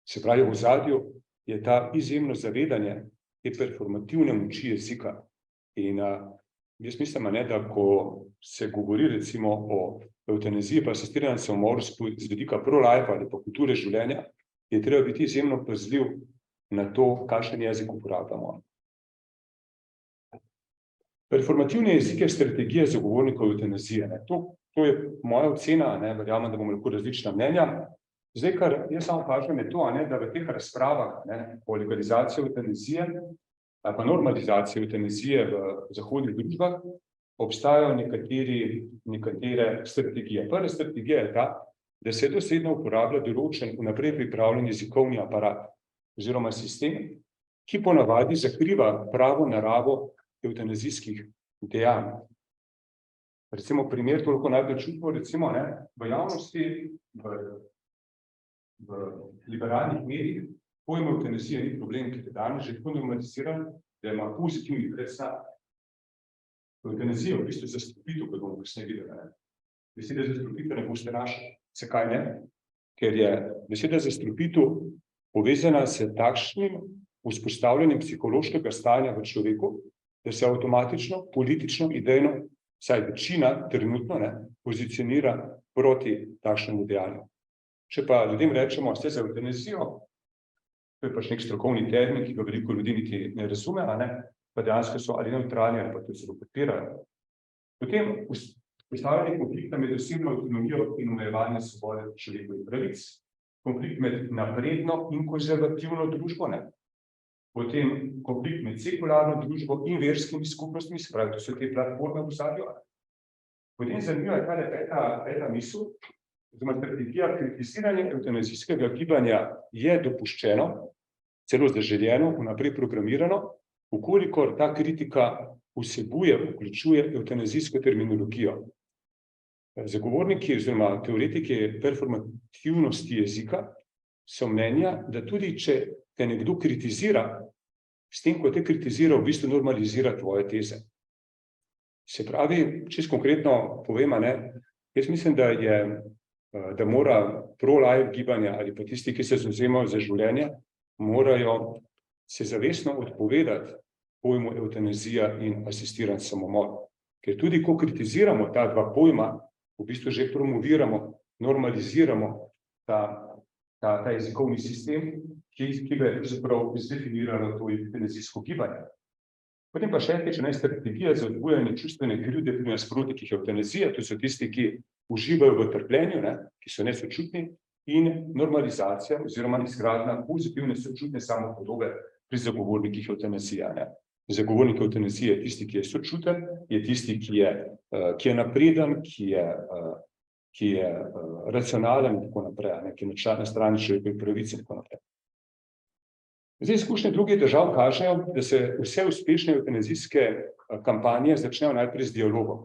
Se pravi, v ozadju je ta izjemno zavedanje te performativne moči jezika. In jaz mislim, da ko se govori recimo o evtanaziji pa asistiranem samomoru z vidika pro-life ali pa kulture življenja, je treba biti izjemno pazljiv na to, kakšen jezik uporabljamo. Performativne jezike strategije zagovornikov evtanazije. To je moja ocena, verjamem, da bomo lahko različna mnenja. Zdaj, kar jaz samo kažem, je to, da v teh razpravah o legalizaciji evtanazije ali pa normalizaciji evtanazije v zahodnih družbah obstajajo nekatere strategije. Prva strategija je ta, da se dosledno uporablja določen vnaprej pripravljen jezikovni aparat oziroma sistem, ki ponavadi zakriva pravo naravo evtanazijskih dejanj. Recimo primer, to lahko najbolj čutimo, recimo v javnosti, v liberalnih medijih, pojem evtanazije ni problem, ki je danes že tako normaliziran, da ima pozitivni predstav. Evtanazija v bistvu zastrupitev, kot bomo kasneje videli. Beseda zastrupitev ne boste našli. Zakaj ne? Ker je beseda zastrupitev povezana s takšnim vzpostavljanjem psihološkega stanja v človeku, da se avtomatično, politično, idejno, vsaj večina trenutno pozicionira proti takšnemu dejanju. Če pa ljudem rečemo, ste za evtanazijo, to je pač nek strokovni termin, ki ga veliko ljudi niti ne razume, pa dejansko so ali nevtralni ali pa to celo podpirajo. Potem postavljanje konflikta med osebno avtonomijo in omejevanje svobode človekovih pravic, konflikt med napredno in konzervativno družbo, potem konflikt med sekularno družbo in verskimi skupnostmi, se pravi, to so te platforme v ozadju. Potem zanimiva je peta misel, oziroma strategija kritiziranja evtanazijskega gibanja je dopuščeno, celo zaželjeno, vnaprej programirano, ukolikor ta kritika vključuje evtanazijsko terminologijo. Zagovorniki oziroma teoretiki performativnosti jezika so mnenja, da tudi če te nekdo kritizira, s tem, ko te kritizira, v bistvu normalizira tvoje teze. Se pravi, čisto konkretno povem, jaz mislim, da mora pro-life gibanja ali pa tisti, ki se zavzemajo za življenje, morajo se zavestno odpovedati pojmu evtanazija in asistiran samomor. Ker tudi, ko kritiziramo ta dva pojma, v bistvu že promoviramo, normaliziramo ta jezikovni sistem, ki ga je pravzaprav izdefiniralo to evtanazijsko gibanje. Potem pa šestič, strategija za odbujanje čustvene krivde pri nasprotnikih evtanazije, to so tisti, ki uživajo v trpljenju, ki so nesočutni, in normalizacija oziroma izgradnja pozitivne sočutne samopodobe pri zagovornikih evtanazije. Zagovornik evtanazije je tisti, ki je sočuten, je tisti, ki je napreden, ki je racionalen in tako naprej, ki je na strani človekovih pravic in tako naprej. Zdaj, izkušnje drugih držav kažejo, da se vse uspešne evtanazijske kampanje začnejo najprej z dialogom.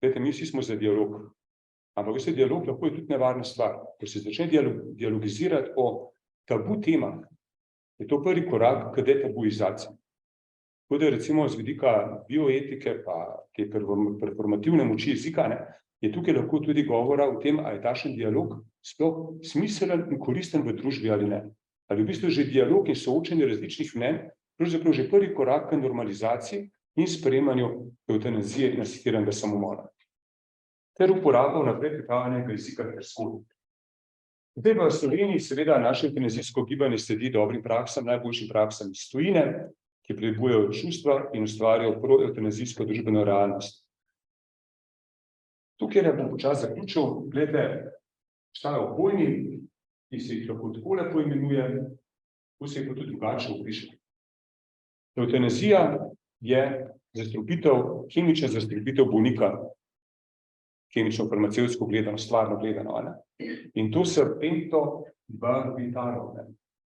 Glejte, mi vsi smo za dialog, ampak vse dialog lahko je tudi nevarna stvar. Ko se začne dialogizirati o tabu temah, je to prvi korak k detabuizaciji. Tako da recimo z vidika bioetike pa te performativne moči jezika, je tukaj lahko tudi govora o tem, ali je takšen dialog sploh smiselen in koristen v družbi ali ne. Ali v bistvu že dialog in soočenje različnih mnenj, pravzaprav že prvi korak k normalizaciji in sprejemanju evtanazije in asistiranega samomora. Ter uporabo vnaprej pripravljenega jezika ter shodi. Zdaj v Sloveniji seveda naše evtanazijsko gibanje sledi dobrim praksam, najboljšim praksam iz tujine, ki prebujajo čustva in ustvarjajo pro-evtanazijsko družbeno realnost. Tukaj bom počasi zaključil, glede, obstajajo pojmi, ki se jih lahko takole poimenuje, ko se jih pa tudi drugače opiše. Evtanazija je kemična zastrupitev bolnika, kemično-farmacevtsko gledano, stvarno gledano. In to se pentobarbitalov,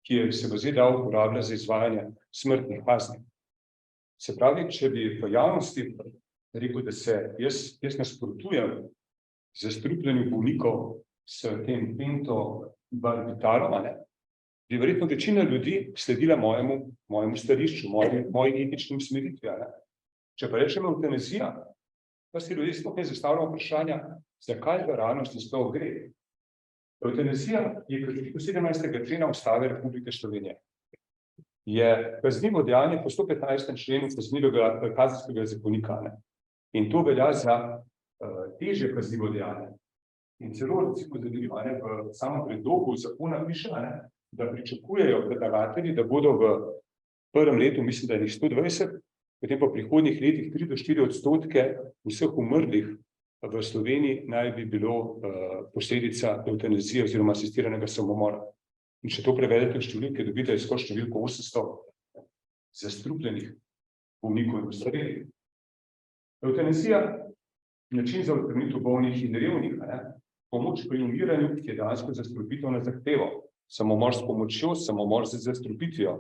ki se v ZDA uporablja za izvajanje smrtnih kazni. Se pravi, če bi v javnosti rekel, da se jaz nasprotujem zastrupljanju bolnikov s tem pentobarbitalom, bi verjetno večina ljudi sledila mojemu stališču, moji etičnim usmeritvam. Če pa rečemo evtanazija, pa si ljudje sploh ne zastavljamo vprašanja, zakaj v realnosti sploh gre. Evtanazija je kršitev 17. člena Ustave Republike Slovenije. Je kaznivo dejanje po 115. členu Kazenskega zakonika, ne. In to velja za težje kaznivo dejanje. In celo recimo zanimivo, v samem predlogu zakona piše, da pričakujejo predlagatelji, da bodo v prvem letu, mislim, da je 120, potem pa v prihodnjih letih 3 do 4% vseh umrlih v Sloveniji naj bi bilo posledica evtanazije oziroma asistiranega samomora. In če to prevedete v številke, dobite skoro številko 800 zastrupljenih bolnikov in ostarelih. Evtanazija, način za odstranitev bolnih in revnih, pomoč pri umiranju, ki je dejansko zastrupitev na zahtevo, samomor s pomočjo, samomor z zastrupitvijo,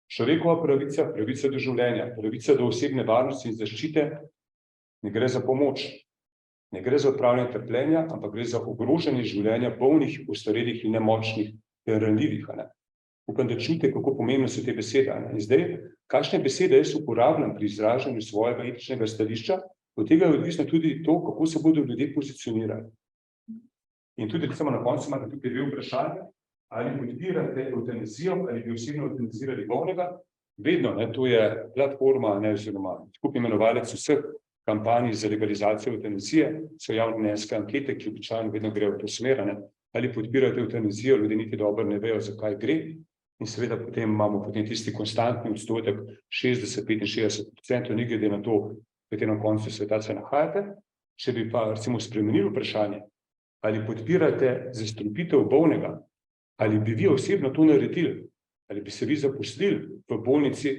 človekova pravica, pravica do življenja, pravica do osebne varnosti in zaščite, ne gre za pomoč, ne gre za odpravljanje trpljenja, ampak gre za ogrožanje življenja bolnih, ostarelih in nemočnih ter ranljivih. Upam, da čute, kako pomembne so te besede. In zdaj, kakšne besede jaz uporabljam pri izražanju svojega etičnega stališča, od tega je odvisno tudi to, kako se bodo ljudje pozicionirali. In tudi recimo na koncu imate tukaj dve vprašanje, ali podpirate evtanazijo, ali bi osebno eutanazirali bolnega. Vedno, to je platforma, oziroma skupni imenovalec vseh kampanj za legalizacijo evtanazije, so javnomnenjske ankete, ki običajno vedno grejo v to smer, ali podpirate evtanazijo, ljudje niti dobro ne vejo, zakaj gre. In seveda potem imamo tisti konstantni odstotek 60-65%, ne glede na to, v katerem koncu sveta se nahajate. Če bi pa recimo spremenili vprašanje, ali podpirate zastrupitev bolnega, ali bi vi osebno to naredili, ali bi se vi zaposlili v bolnici,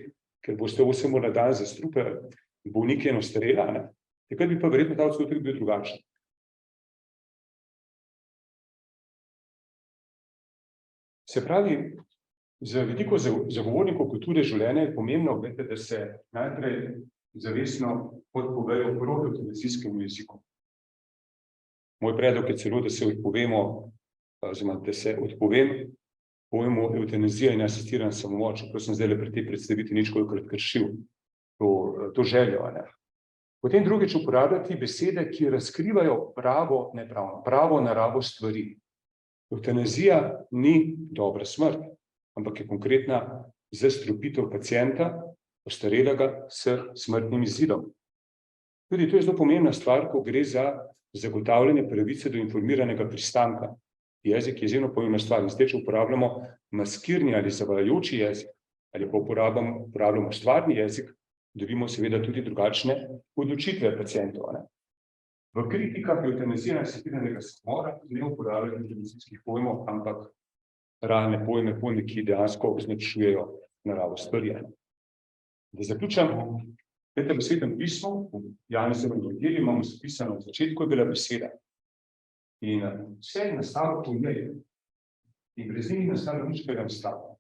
ker boste 8 ur na dan zastrupili bolnike in ostarele, takrat bi pa verjetno ta odstotek bil drugačen. Se pravi, za veliko zagovornikov kulture življenja je pomembno, da se najprej zavestno odpovejo proti evtanazijskemu jeziku. Moj predlog je celo, da se odpovemo, oziroma da se odpovem pojmu evtanazija in asistiran samomor, čeprav sem zdaj pri tej predstavitvi ničkolikokrat kršil to željo. Potem drugič uporabljati besede, ki razkrivajo pravo naravo stvari. Evtanazija ni dobra smrt, ampak je konkretna zastrupitev pacienta, ostarelega s smrtnim izidom. Tudi to je zelo pomembna stvar, ko gre za zagotavljanje pravice do informiranega pristanka. Jezik je izjemno pomembna stvar. In zdaj, če uporabljamo maskirni ali zavajajoči jezik, ali pa uporabljamo stvarni jezik, dobimo seveda tudi drugačne odločitve pacientov. V kritikah evtanazije in asistiranega samomora ne uporabljajo definicijskih pojmov, ampak realne pojme, ki dejansko označujejo naravo stvari. Da zaključim, v Svetem pismu, v Janezovem evangeliju imamo zapisano, v začetku je bila beseda. In vse je nastalo po njej. In brez njih nastalo nič, kar je nastalo.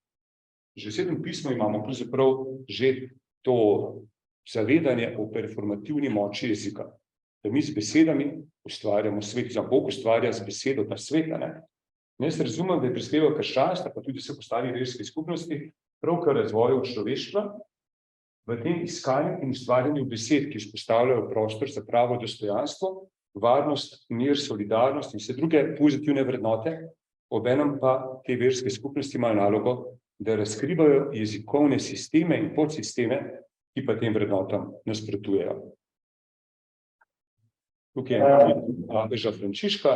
Že v Svetem pismu imamo pravzaprav že to zavedanje o performativni moči jezika. Da mi z besedami ustvarjamo svet, za Bog ustvarja z besedo ta svet. Jaz razumem, da je prispeval krščanstva, pa tudi vse ostale verske skupnosti, prav k razvoju človeštva, v tem iskanju in ustvarjanju besed, ki vzpostavljajo prostor za pravo dostojanstvo, varnost, mir, solidarnost in vse druge pozitivne vrednote, obenem pa te verske skupnosti imajo nalogo, da razkrivajo jezikovne sisteme in podsisteme, ki pa tem vrednotam nasprotujejo. Tukaj je papeža Frančiška,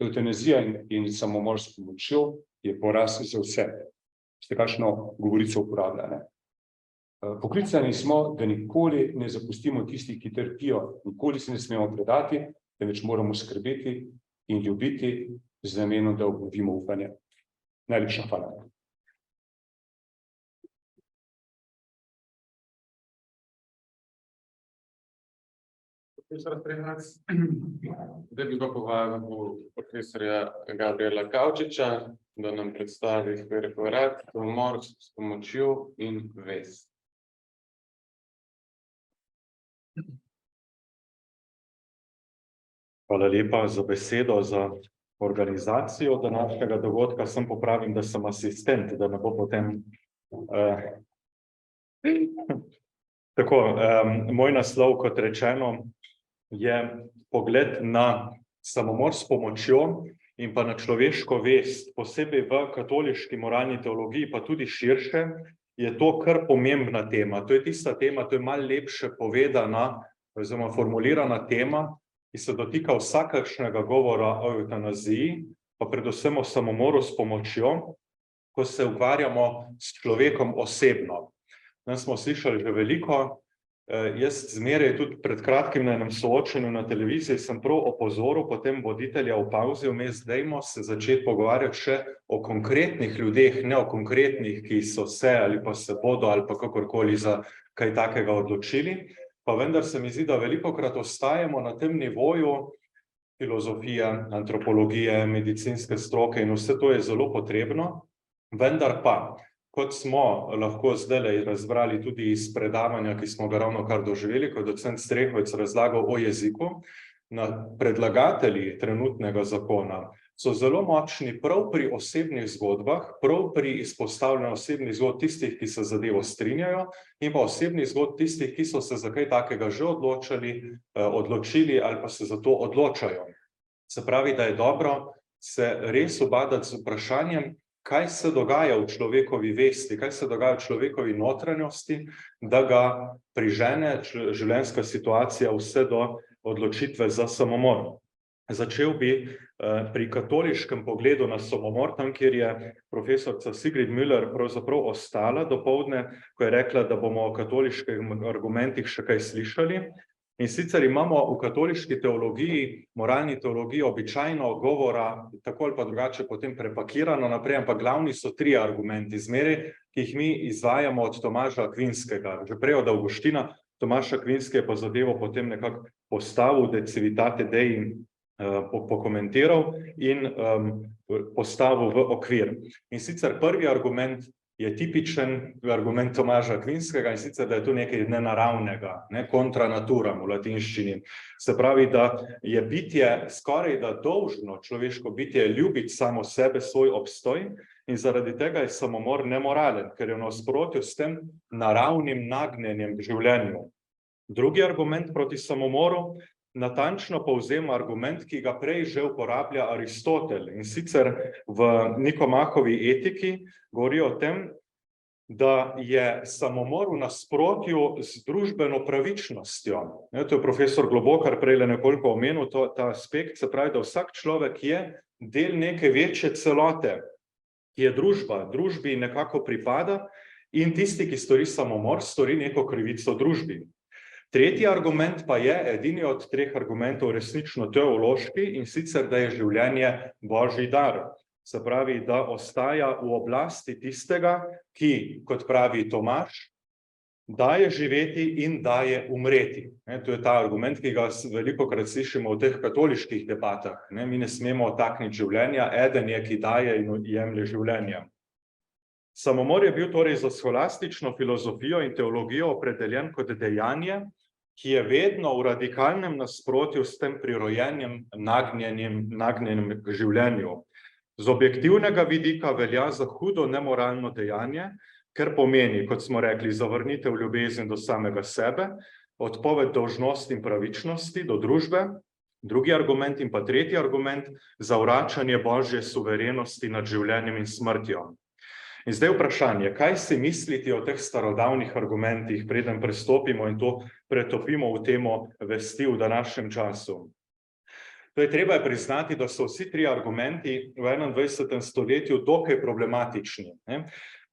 evtanazija in samomor s pomočjo je poraz za vse. Ste kakšno govorico uporablja, Poklicani smo, da nikoli ne zapustimo tistih, ki trpijo, nikoli se ne smemo predati, temveč moramo skrbeti in ljubiti z namenom, da obnovimo upanje. Najlepša hvala. Zdaj bi pa povabil profesorja Gabriela Kavčiča, da nam predstavi svoj referat Samomor s pomočjo in vest. Hvala lepa za besedo, za organizacijo današnjega dogodka. Sem popravim, da sem asistent, da ne bo potem... Tako, moj naslov, kot rečeno, je pogled na samomor s pomočjo in pa na človeško vest, posebej v katoliški moralni teologiji, pa tudi širše, je to kar pomembna tema. To je tista tema, to je malo lepše povedana oziroma formulirana tema, ki se dotika vsakršnega govora o evtanaziji, pa predvsem o samomoru s pomočjo, ko se ukvarjamo s človekom osebno. Danes smo slišali že veliko. Jaz zmeraj tudi pred kratkim na enem soočenju na televiziji sem prav opozoril potem voditelja v pavzi vmes, dajmo se začeti pogovarjati še o konkretnih ljudeh, ne o konkretnih, ki so se ali pa se bodo ali pa kakorkoli za kaj takega odločili. Pa vendar se mi zdi, da velikokrat ostajamo na tem nivoju filozofije, antropologije, medicinske stroke in vse to je zelo potrebno, vendar pa kot smo lahko zdaj razbrali tudi iz predavanja, ki smo ga ravnokar doživeli, ko je docent Strehovec razlagal o jeziku, predlagatelji trenutnega zakona so zelo močni prav pri osebnih zgodbah, prav pri izpostavljanju osebnih zgodb tistih, ki se zadevo strinjajo, in pa osebnih zgodb tistih, ki so se za kaj takega že odločili ali pa se za to odločajo. Se pravi, da je dobro se res ubadati z vprašanjem, kaj se dogaja v človekovi vesti, kaj se dogaja v človekovi notranjosti, da ga prižene življenjska situacija vse do odločitve za samomor. Začel bi pri katoliškem pogledu na samomor, tam, kjer je profesorica Sigrid Müller pravzaprav ostala dopoldne, ko je rekla, da bomo o katoliških argumentih še kaj slišali. In sicer imamo v katoliški teologiji, moralni teologiji običajno govora, tako ali pa drugače potem prepakirano naprej, ampak glavni so 3 argumenti zmeraj, ki jih mi izvajamo od Tomaža Akvinskega. Že prej od Avguština, Tomaž Akvinski je pa zadevo potem nekako postavil, de civitate Dei pokomentiral in postavil v okvir. In sicer prvi argument je tipičen argument Tomaža Akvinskega, in sicer, da je to nekaj nenaravnega, kontra naturam v latinščini. Se pravi, da je bitje skoraj da dolžno, človeško bitje, ljubiti samo sebe, svoj obstoj, in zaradi tega je samomor nemoralen, ker je v nasprotju s tem naravnim nagnjenjem k življenju. Drugi argument proti samomoru natančno povzema argument, ki ga prej že uporablja Aristotel, in sicer v Nikomahovi etiki govori o tem, da je samomor v nasprotju z družbeno pravičnostjo. To je profesor Globokar prej nekoliko omenil ta aspekt, se pravi, da vsak človek je del neke večje celote, ki je družba, družbi nekako pripada, in tisti, ki stori samomor, stori neko krivico družbi. Tretji argument pa je, edini od 3 argumentov resnično teološki, in sicer, da je življenje božji dar. Se pravi, da ostaja v oblasti tistega, ki, kot pravi Tomaž, daje živeti in daje umreti. To je ta argument, ki ga velikokrat slišimo v teh katoliških debatah. Mi ne smemo takniti življenja, eden je, ki daje in jemlje življenje. Samomor je bil torej za scholastično filozofijo in teologijo opredeljen kot dejanje, ki je vedno v radikalnem nasprotju s tem prirojenim nagnjenjem k življenju. Z objektivnega vidika velja za hudo nemoralno dejanje, ker pomeni, kot smo rekli, zavrnitev ljubezni do samega sebe, odpoved dolžnosti in pravičnosti do družbe, drugi argument in pa tretji argument, zavračanje božje suverenosti nad življenjem in smrtjo. In zdaj vprašanje, kaj si misliti o teh starodavnih argumentih, preden prestopimo in to pretopimo v temo vesti v današnjem času. To je treba priznati, da so vsi 3 argumenti v 21. stoletju dokaj problematični.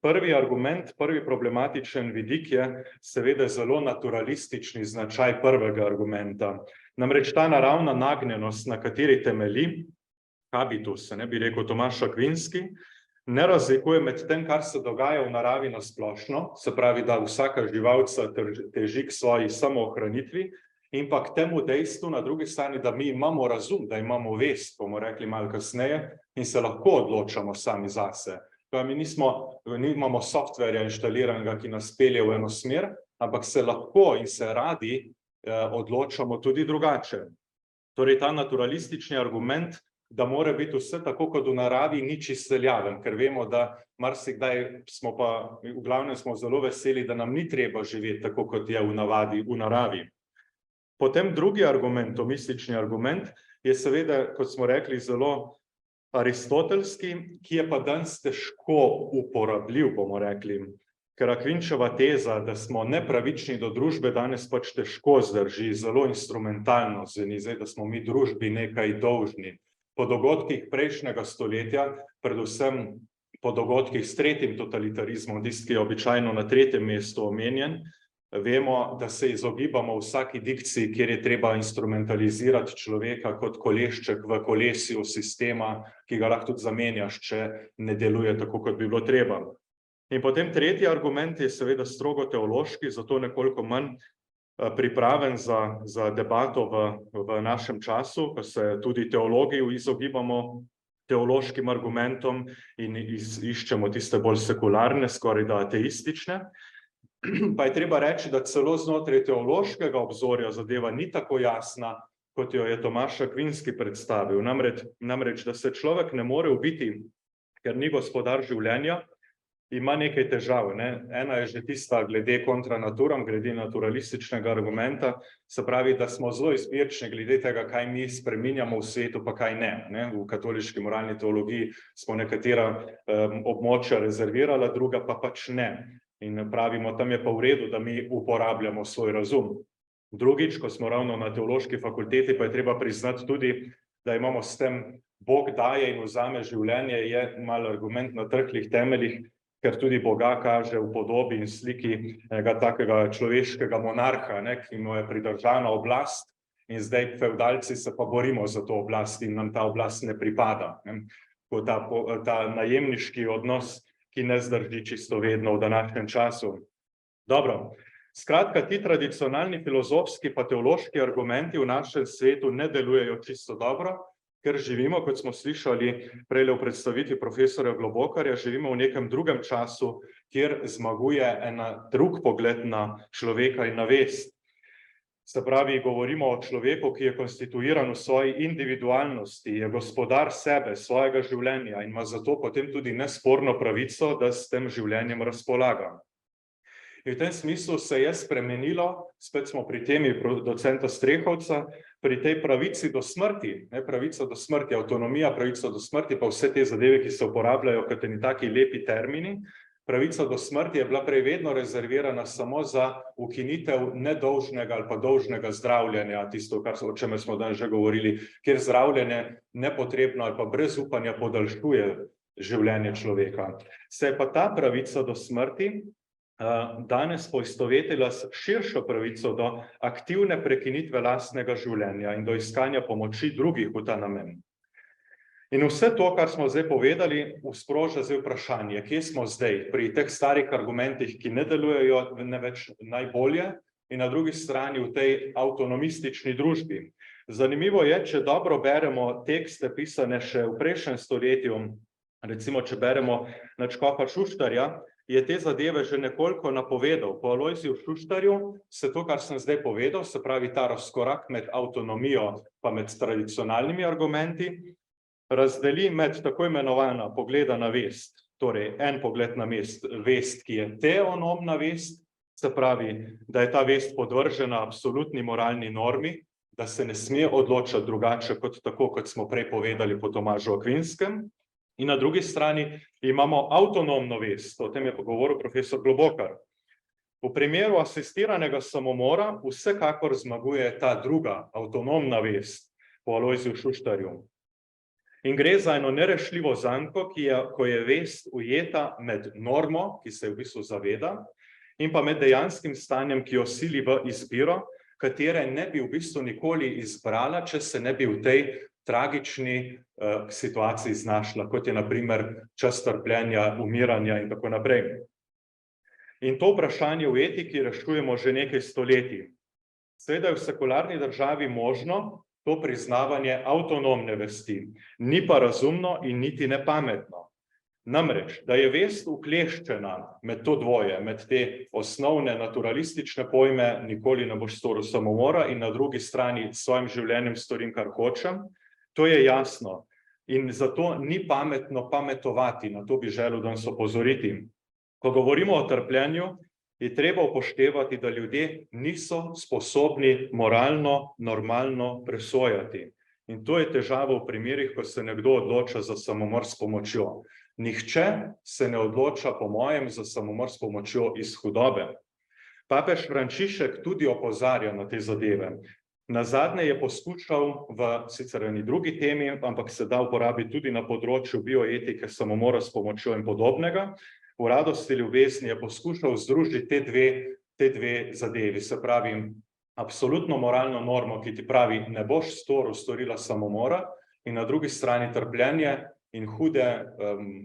Prvi argument, prvi problematičen vidik je seveda zelo naturalistični značaj prvega argumenta. Namreč ta naravna nagnjenost, na kateri temelji habitus, ne bi rekel Tomaž Akvinski, ne razlikuje med tem, kar se dogaja v naravi na splošno, se pravi, da vsaka živalca teži k svoji samoohranitvi, in pa k temu dejstvu na drugi strani, da mi imamo razum, da imamo vest, bomo rekli malo kasneje, in se lahko odločamo sami zase. Mi nimamo softverja inštaliranega, ki nas pelje v eno smer, ampak se lahko in se radi odločamo tudi drugače. Torej ta naturalistični argument, da mora biti vse tako kot v naravi, ni čisto veljaven, ker vemo, da marsikdaj smo pa, v glavnem smo zelo veseli, da nam ni treba živeti tako, kot je v naravi. Potem drugi argument, tomistični argument, je seveda, kot smo rekli, zelo aristotelski, ki je pa danes težko uporabljiv, bomo rekli. Ker Akvinčeva teza, da smo nepravični do družbe, danes pač težko zdrži, zelo instrumentalno zveni, da smo mi družbi nekaj dolžni. Po dogodkih prejšnjega stoletja, predvsem po dogodkih s tretjim totalitarizmom, tisti, ki je običajno na tretjem mestu omenjen, vemo, da se izogibamo vsaki dikciji, kjer je treba instrumentalizirati človeka kot kolešček v kolesju sistema, ki ga lahko tudi zamenjaš, če ne deluje tako, kot bi bilo treba. In potem tretji argument je seveda strogo teološki, zato nekoliko manj pripraven za debato v našem času, ko se tudi teologi izogibamo teološkim argumentom in iščemo tiste bolj sekularne, skoraj da ateistične. Pa je treba reči, da celo znotraj teološkega obzorja zadeva ni tako jasna, kot jo je Tomaž Akvinski predstavil. Namreč, da se človek ne more ubiti, ker ni gospodar življenja, ima nekaj težav. Ena je že tista glede kontra naturam, glede naturalističnega argumenta, se pravi, da smo zelo izbirčni glede tega, kaj mi spreminjamo v svetu, pa kaj ne. V katoliški moralni teologiji smo nekatera območja rezervirala, druga pa pač ne. In pravimo, tam je pa v redu, da mi uporabljamo svoj razum. Drugič, ko smo ravno na teološki fakulteti, pa je treba priznati tudi, da imamo s tem Bog daje in vzame življenje, je malo argument na trhlih temeljih, ker tudi Boga kaže v podobi in sliki enega takega človeškega monarha, ki mu je pridržana oblast, in zdaj fevdalci se pa borimo za to oblast in nam ta oblast ne pripada. Ta najemniški odnos, ki ne zdrži čisto vedno v današnjem času. Dobro, skratka, ti tradicionalni filozofski pa teološki argumenti v našem svetu ne delujejo čisto dobro, ker živimo, kot smo slišali prej v predstavitvi profesorja Globokarja, živimo v nekem drugem času, kjer zmaguje en drug pogled na človeka in na vest. Se pravi, govorimo o človeku, ki je konstituiran v svoji individualnosti, je gospodar sebe, svojega življenja in ima zato potem tudi nesporno pravico, da s tem življenjem razpolaga. In v tem smislu se je spremenilo, spet smo pri temi docenta Strehovca, pri tej pravici do smrti, pravica do smrti, avtonomija, pravica do smrti, pa vse te zadeve, ki se uporabljajo kot eni taki lepi termini. Pravica do smrti je bila prej vedno rezervirana samo za ukinitev nedolžnega ali pa dolžnega zdravljenja, tisto, o čemer smo danes že govorili, kjer zdravljenje nepotrebno ali pa brez upanja podaljšuje življenje človeka. Se je pa ta pravica do smrti danes poistovetila s širšo pravico do aktivne prekinitve lastnega življenja in do iskanja pomoči drugih v ta namen. In vse to, kar smo zdaj povedali, sproža zdaj vprašanje, kje smo zdaj pri teh starih argumentih, ki ne delujejo ne več najbolje, in na drugi strani v tej avtonomistični družbi. Zanimivo je, če dobro beremo tekste pisane še v prejšnjem stoletju, recimo, če beremo nadškofa Šuštarja, je te zadeve že nekoliko napovedal. Po Alojziju Šuštarju se to, kar sem zdaj povedal, se pravi ta razkorak med avtonomijo pa med tradicionalnimi argumenti, razdeli med tako imenovana pogleda na vest, torej en pogled na vest, ki je teonomna vest, se pravi, da je ta vest podvržena absolutni moralni normi, da se ne sme odločati drugače kot tako, kot smo prej povedali po Tomažu Akvinskem. In na drugi strani imamo avtonomno vest, o tem je govoril profesor Globokar. V primeru asistiranega samomora vsekakor zmaguje ta druga avtonomna vest po Alojziju Šuštarju. In gre za eno nerešljivo zanko, ko je vest ujeta med normo, ki se v bistvu zaveda, in pa med dejanskim stanjem, ki jo sili v izbiro, katere ne bi v bistvu nikoli izbrala, če se ne bi v tej tragični situaciji znašla, kot je na primer čas trpljenja, umiranja in tako naprej. In to vprašanje v etiki rešujemo že nekaj stoletij. Seveda je v sekularni državi možno to priznavanje avtonomne vesti, ni pa razumno in niti ne pametno. Namreč, da je vest ukleščena med to dvoje, med te osnovne naturalistične pojme, nikoli ne boš storil samomora in na drugi strani s svojim življenjem storim, kar hočem, to je jasno. In zato ni pametno pametovati, na to bi želel danes opozoriti. Ko govorimo o trpljenju, je treba upoštevati, da ljudje niso sposobni moralno, normalno presojati. In to je težava v primerih, ko se nekdo odloča za samomor s pomočjo. Nihče se ne odloča, po mojem, za samomor s pomočjo iz hudobe. Papež Frančišek tudi opozarja na te zadeve. Nazadnje je poskušal v sicer eni drugi temi, ampak se da uporabiti tudi na področju bioetike, samomora s pomočjo in podobnega. V Radosti ljubezni je poskušal združiti te dve zadevi, se pravi, absolutno moralno normo, ki ti pravi, ne boš storila samomora, in na drugi strani trpljenje in hude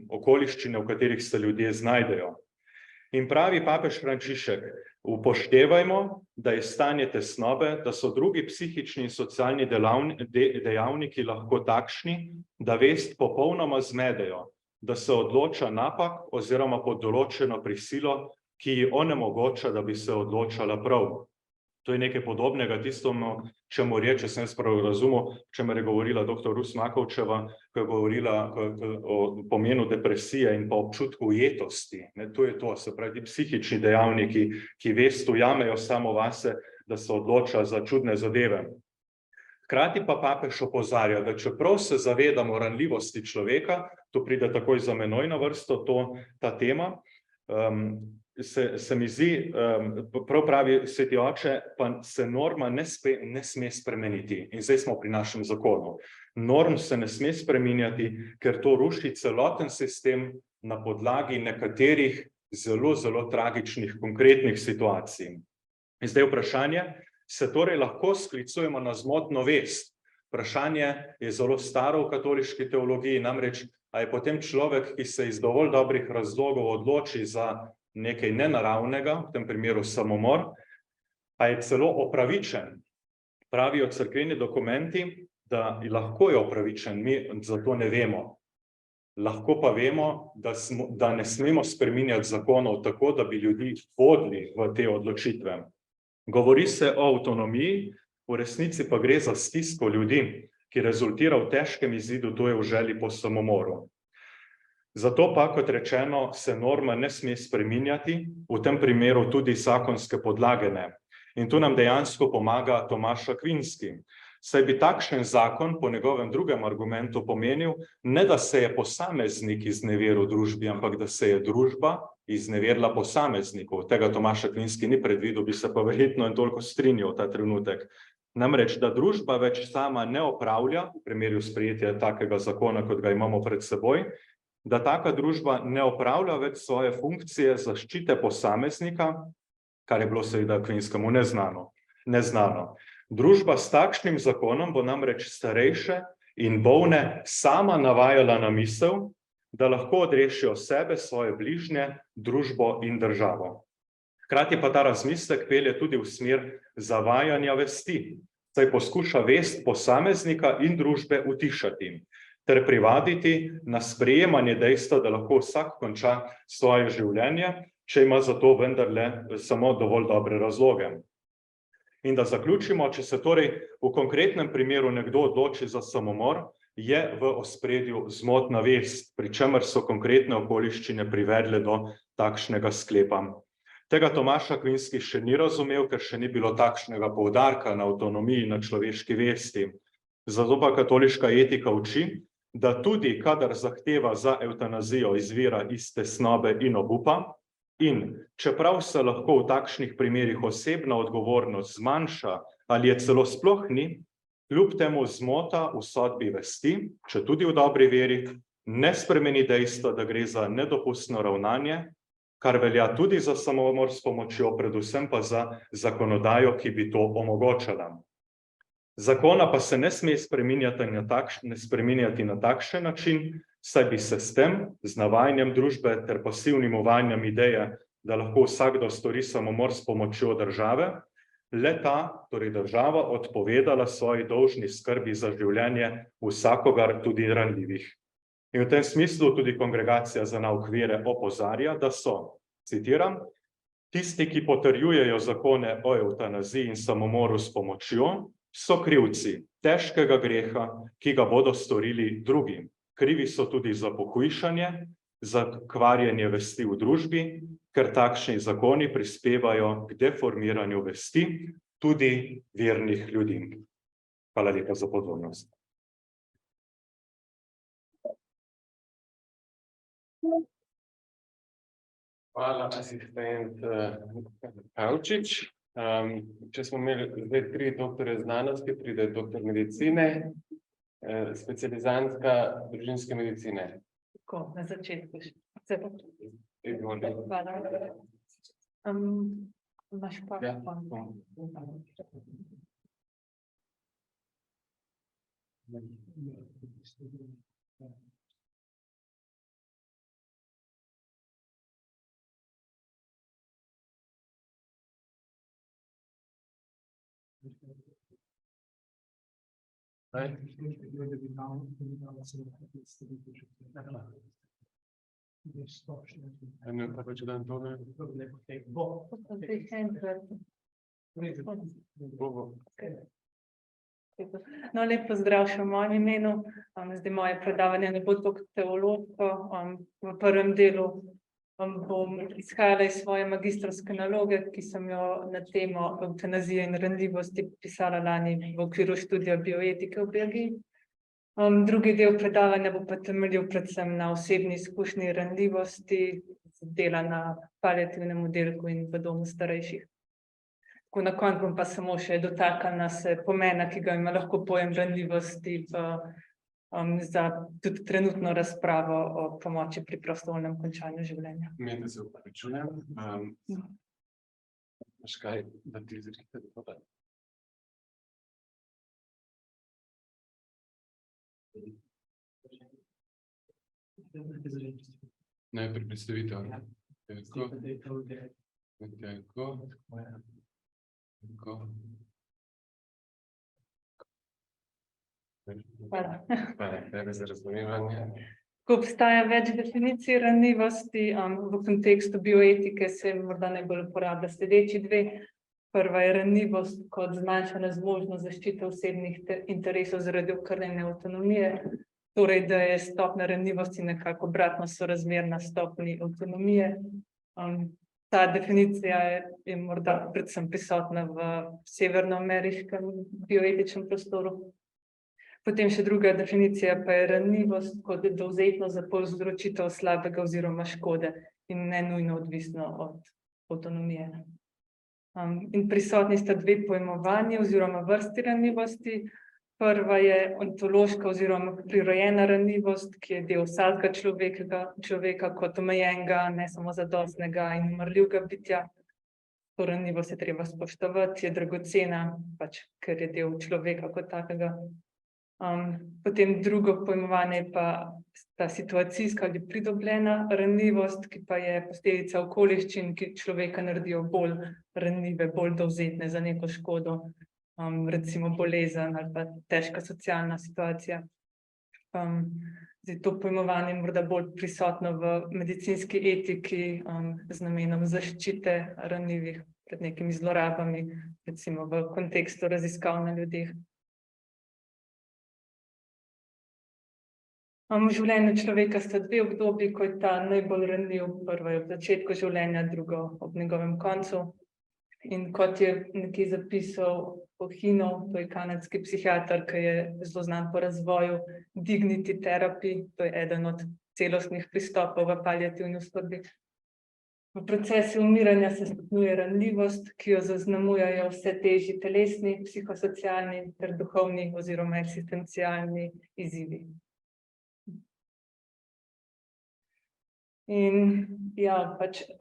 okoliščine, v katerih se ljudje znajdejo. In pravi papež Frančišek, upoštevajmo, da je stanje tesnobe, da so drugi psihični in socialni dejavniki lahko takšni, da vest popolnoma zmedejo, da se odloča napak oziroma pod določeno prisilo, ki ji onemogoča, da bi se odločala prav. To je nekaj podobnega tistemu, čemu reče, sem jaz prav razumel, čemer je govorila dr. Rus Makovčeva, ko je govorila o pomenu depresije in pa občutku ujetosti. To je to, se pravi, psihični dejavniki, ki vest ujamejo samo vase, da se odloča za čudne zadeve. Hkrati pa papež opozarja, da čeprav se zavedamo ranljivosti človeka, to pride takoj za menoj na vrsto, ta tema, se mi zdi, prav pravi sveti oče, pa se norma ne sme spremeniti. In zdaj smo pri našem zakonu. Norm se ne sme spreminjati, ker to ruši celoten sistem na podlagi nekaterih zelo, zelo tragičnih, konkretnih situacij. In zdaj vprašanje, se torej lahko sklicujemo na zmotno vest? Vprašanje je zelo staro v katoliški teologiji, namreč, a je potem človek, ki se iz dovolj dobrih razlogov odloči za nekaj nenaravnega, v tem primeru samomor, a je celo opravičen. Pravijo cerkveni dokumenti, da lahko je opravičen, mi zato ne vemo. Lahko pa vemo, da ne smemo spreminjati zakonov tako, da bi ljudi vodili v te odločitve. Govori se o avtonomiji, v resnici pa gre za stisko ljudi, ki rezultira v težkem izidu, to je v želji po samomoru. Zato pa, kot rečeno, se norma ne sme spreminjati, v tem primeru tudi zakonske podlage ne. In tu nam dejansko pomaga Tomaš Akvinski. Saj bi takšen zakon po njegovem drugem argumentu pomenil, ne da se je posameznik izneveril družbi, ampak da se je družba izneverila posamezniku. Tega Tomaš Akvinski ni predvidel, bi se pa verjetno in toliko strinjal ta trenutek. Namreč, da družba več sama ne opravlja, v primeru sprejetja takega zakona, kot ga imamo pred seboj, da taka družba ne opravlja več svoje funkcije zaščite posameznika, kar je bilo seveda Akvinskemu neznano. Družba s takšnim zakonom bo namreč starejše in bolne sama navajala na misel, da lahko odrešijo sebe, svoje bližnje, družbo in državo. Hkrati pa ta razmislek pelje tudi v smer zavajanja vesti, saj poskuša vest posameznika in družbe utišati ter privaditi na sprejemanje dejstva, da lahko vsak konča svoje življenje, če ima za to vendarle samo dovolj dobre razloge. In da zaključimo, če se torej v konkretnem primeru nekdo odloči za samomor, je v ospredju zmotna vest, pri čemer so konkretne okoliščine privedle do takšnega sklepa. Tega Tomaš Akvinski še ni razumel, ker še ni bilo takšnega poudarka na avtonomiji, na človeški vesti. Zato pa katoliška etika uči, da tudi kadar zahteva za evtanazijo izvira iz tesnobe in obupa, in čeprav se lahko v takšnih primerih osebna odgovornost zmanjša ali je celo sploh ni, kljub temu zmota v sodbi vesti, če tudi v dobri veri, ne spremeni dejstva, da gre za nedopustno ravnanje, kar velja tudi za samomor s pomočjo, predvsem pa za zakonodajo, ki bi to omogočala. Zakona pa se ne sme spreminjati na takšen način, saj bi se s tem, z navajanjem družbe ter pasivnim uvajanjem ideje, da lahko vsakdo stori samomor s pomočjo države, le-ta, torej država, odpovedala svoji dolžni skrbi za življenje vsakogar, tudi ranljivih. In v tem smislu tudi Kongregacija za nauk vere opozarja, da so, citiram, tisti, ki potrjujejo zakone o evtanaziji in samomoru s pomočjo, so krivci težkega greha, ki ga bodo storili drugim. Krivi so tudi za pohujšanje, za kvarjenje vesti v družbi, ker takšni zakoni prispevajo k deformiranju vesti tudi vernih ljudi. Hvala lepa za pozornost. Hvala, asistent Kavčič. Če smo imeli zdaj 3 doktorje znanosti, pride doktor medicine, specializantka družinske medicine. Tako, na začetku še. Se pa- Izvolite. Hvala. Imaš pa? Ja. No, lep pozdrav še v mojem imenu. Zdaj moje predavanje ne bo toliko teološko. V prvem delu bom izhajala iz svoje magistrske naloge, ki sem jo na temo evtanazije in ranljivosti pisala lani v okviru študija bioetike v Belgiji. Drugi del predavanja bo pa temeljil predvsem na osebni izkušnji ranljivosti, dela na paliativnem oddelku in v domu starejših. Tako na koncu bom pa samo še dotaknila se pomena, ki ga ima lahko pojem ranljivosti za tudi trenutno razpravo o pomoči pri prostovoljnem končanju življenja. Mene se opravičujem. Veš kaj, da ti izrekite to? Najprej predstavitev. Hvala. Hvala tebi za razumevanje. Ko obstaja več definicij ranljivosti, v kontekstu bioetike se morda najbolj uporablja sledeči 2. Prva je ranljivost kot zmanjšana zmožnost zaščite osebnih interesov zaradi okrnjene avtonomije, torej da je stopnja ranljivosti nekako obratno sorazmerna stopnji avtonomije. Ta definicija je morda predvsem prisotna v severnoameriškem bioetičnem prostoru. Potem še druga definicija pa je ranljivost kot dovzetnost za povzročitev slabega oziroma škode in ne nujno odvisno od avtonomije. In prisotni sta 2 pojmovanji oziroma vrsti ranljivosti. Prva je ontološka oziroma prirojena ranljivost, ki je del vsakega človeka kot omejenega, ne samo zadostnega in umrljivega bitja. To ranljivost je treba spoštovati, je dragocena, ker je del človeka kot takega. Potem drugo pojmovanje pa sta situacijska ali pridobljena ranljivost, ki pa je posledica okoliščin, ki človeka naredijo bolj ranljive, bolj dovzetne za neko škodo, recimo bolezen ali pa težka socialna situacija. Zdaj to pojmovanje je morda bolj prisotno v medicinski etiki z namenom zaščite ranljivih pred nekimi zlorabami, recimo v kontekstu raziskav na ljudeh. V življenju človeka sta 2 obdobji, ko je ta najbolj ranljiv. Prva je ob začetku življenja, drugo ob njegovem koncu. In kot je nekje zapisal Ohino, to je kanadski psihiater, ki je zelo znan po razvoju dignity therapy, to je eden od celostnih pristopov v paliativni oskrbi. V procesu umiranja se stopnjuje ranljivost, ki jo zaznamujejo vse težji telesni, psihosocialni ter duhovni oziroma eksistencialni izzivi. In ja,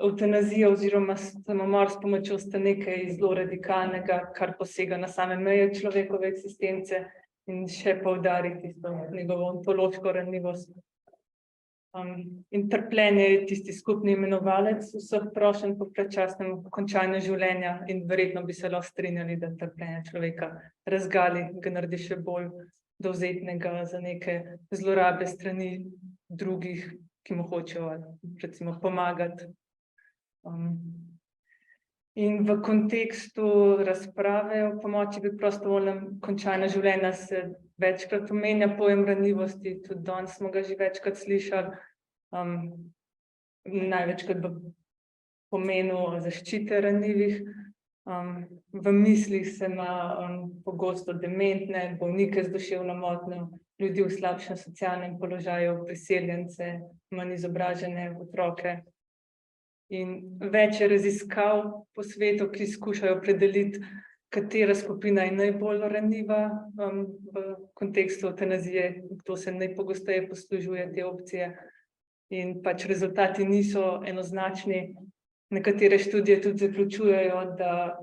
evtanazija oziroma samomor s pomočjo sta nekaj zelo radikalnega, kar posega na same meje človekove eksistence in še poudari tisto njegovo ontološko ranljivost. In trpljenje je tisti skupni imenovalec vseh prošenj po predčasnem končanju življenja in verjetno bi se lahko strinjali, da trpljenje človeka razgali, ga naredi še bolj dovzetnega za neke zlorabe strani drugih, ki mu hočejo recimo pomagati. In v kontekstu razprave o pomoči pri prostovoljnem končanju življenja se večkrat omenja pojem ranljivosti, tudi danes smo ga že večkrat slišali. Največkrat v pomenu zaščite ranljivih. V mislih se ima pogosto dementne, bolnike z duševno motnjo, ljudi v slabšem socialnem položaju, priseljence, manj izobražene otroke. In več je raziskav po svetu, ki skušajo opredeliti, katera skupina je najbolj ranljiva v kontekstu evtanazije, kdo se najpogosteje poslužuje te opcije. In pač rezultati niso enoznačni. Nekatere študije tudi zaključujejo, da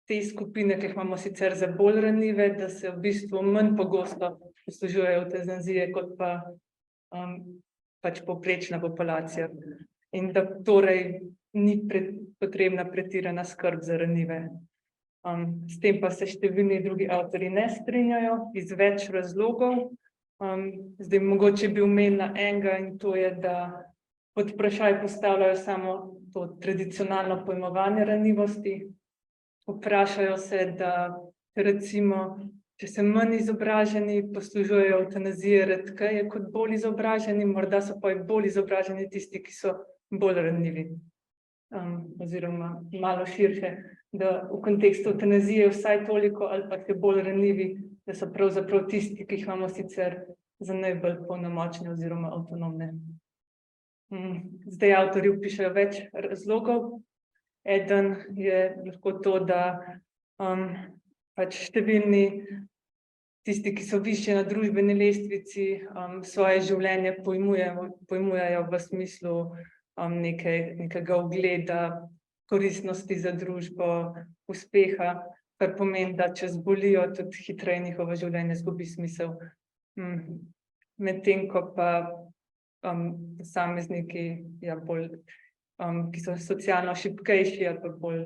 te skupine, ki jih imamo sicer za bolj ranljive, da se v bistvu manj pogosto poslužujejo evtanazije, kot pa pač povprečna populacija. In da torej ni potrebna pretirana skrb za ranljive. S tem pa se številni drugi avtorji ne strinjajo iz več razlogov. Zdaj mogoče bi omenila enega, in to je, da pod vprašaj postavljajo samo to tradicionalno pojmovanje ranljivosti. Vprašajo se, da recimo, če se manj izobraženi poslužujejo evtanazije redkeje kot bolj izobraženi, morda so pa bolj izobraženi tisti, ki so bolj ranljivi. Oziroma malo širše, da v kontekstu evtanazije vsaj toliko ali pa še bolj ranljivi, da so pravzaprav tisti, ki jih imamo sicer za najbolj polnomočne oziroma avtonomne. Zdaj avtorji vpišejo več razlogov. Eden je lahko to, da pač številni tisti, ki so višje na družbeni lestvici, svoje življenje pojmujejo v smislu nekega ugleda, koristnosti za družbo, uspeha, kar pomeni, da če zbolijo, tudi hitreje njihovo življenje izgubi smisel. Medtem ko pa posamezniki, ki so socialno šibkejši ali pa bolj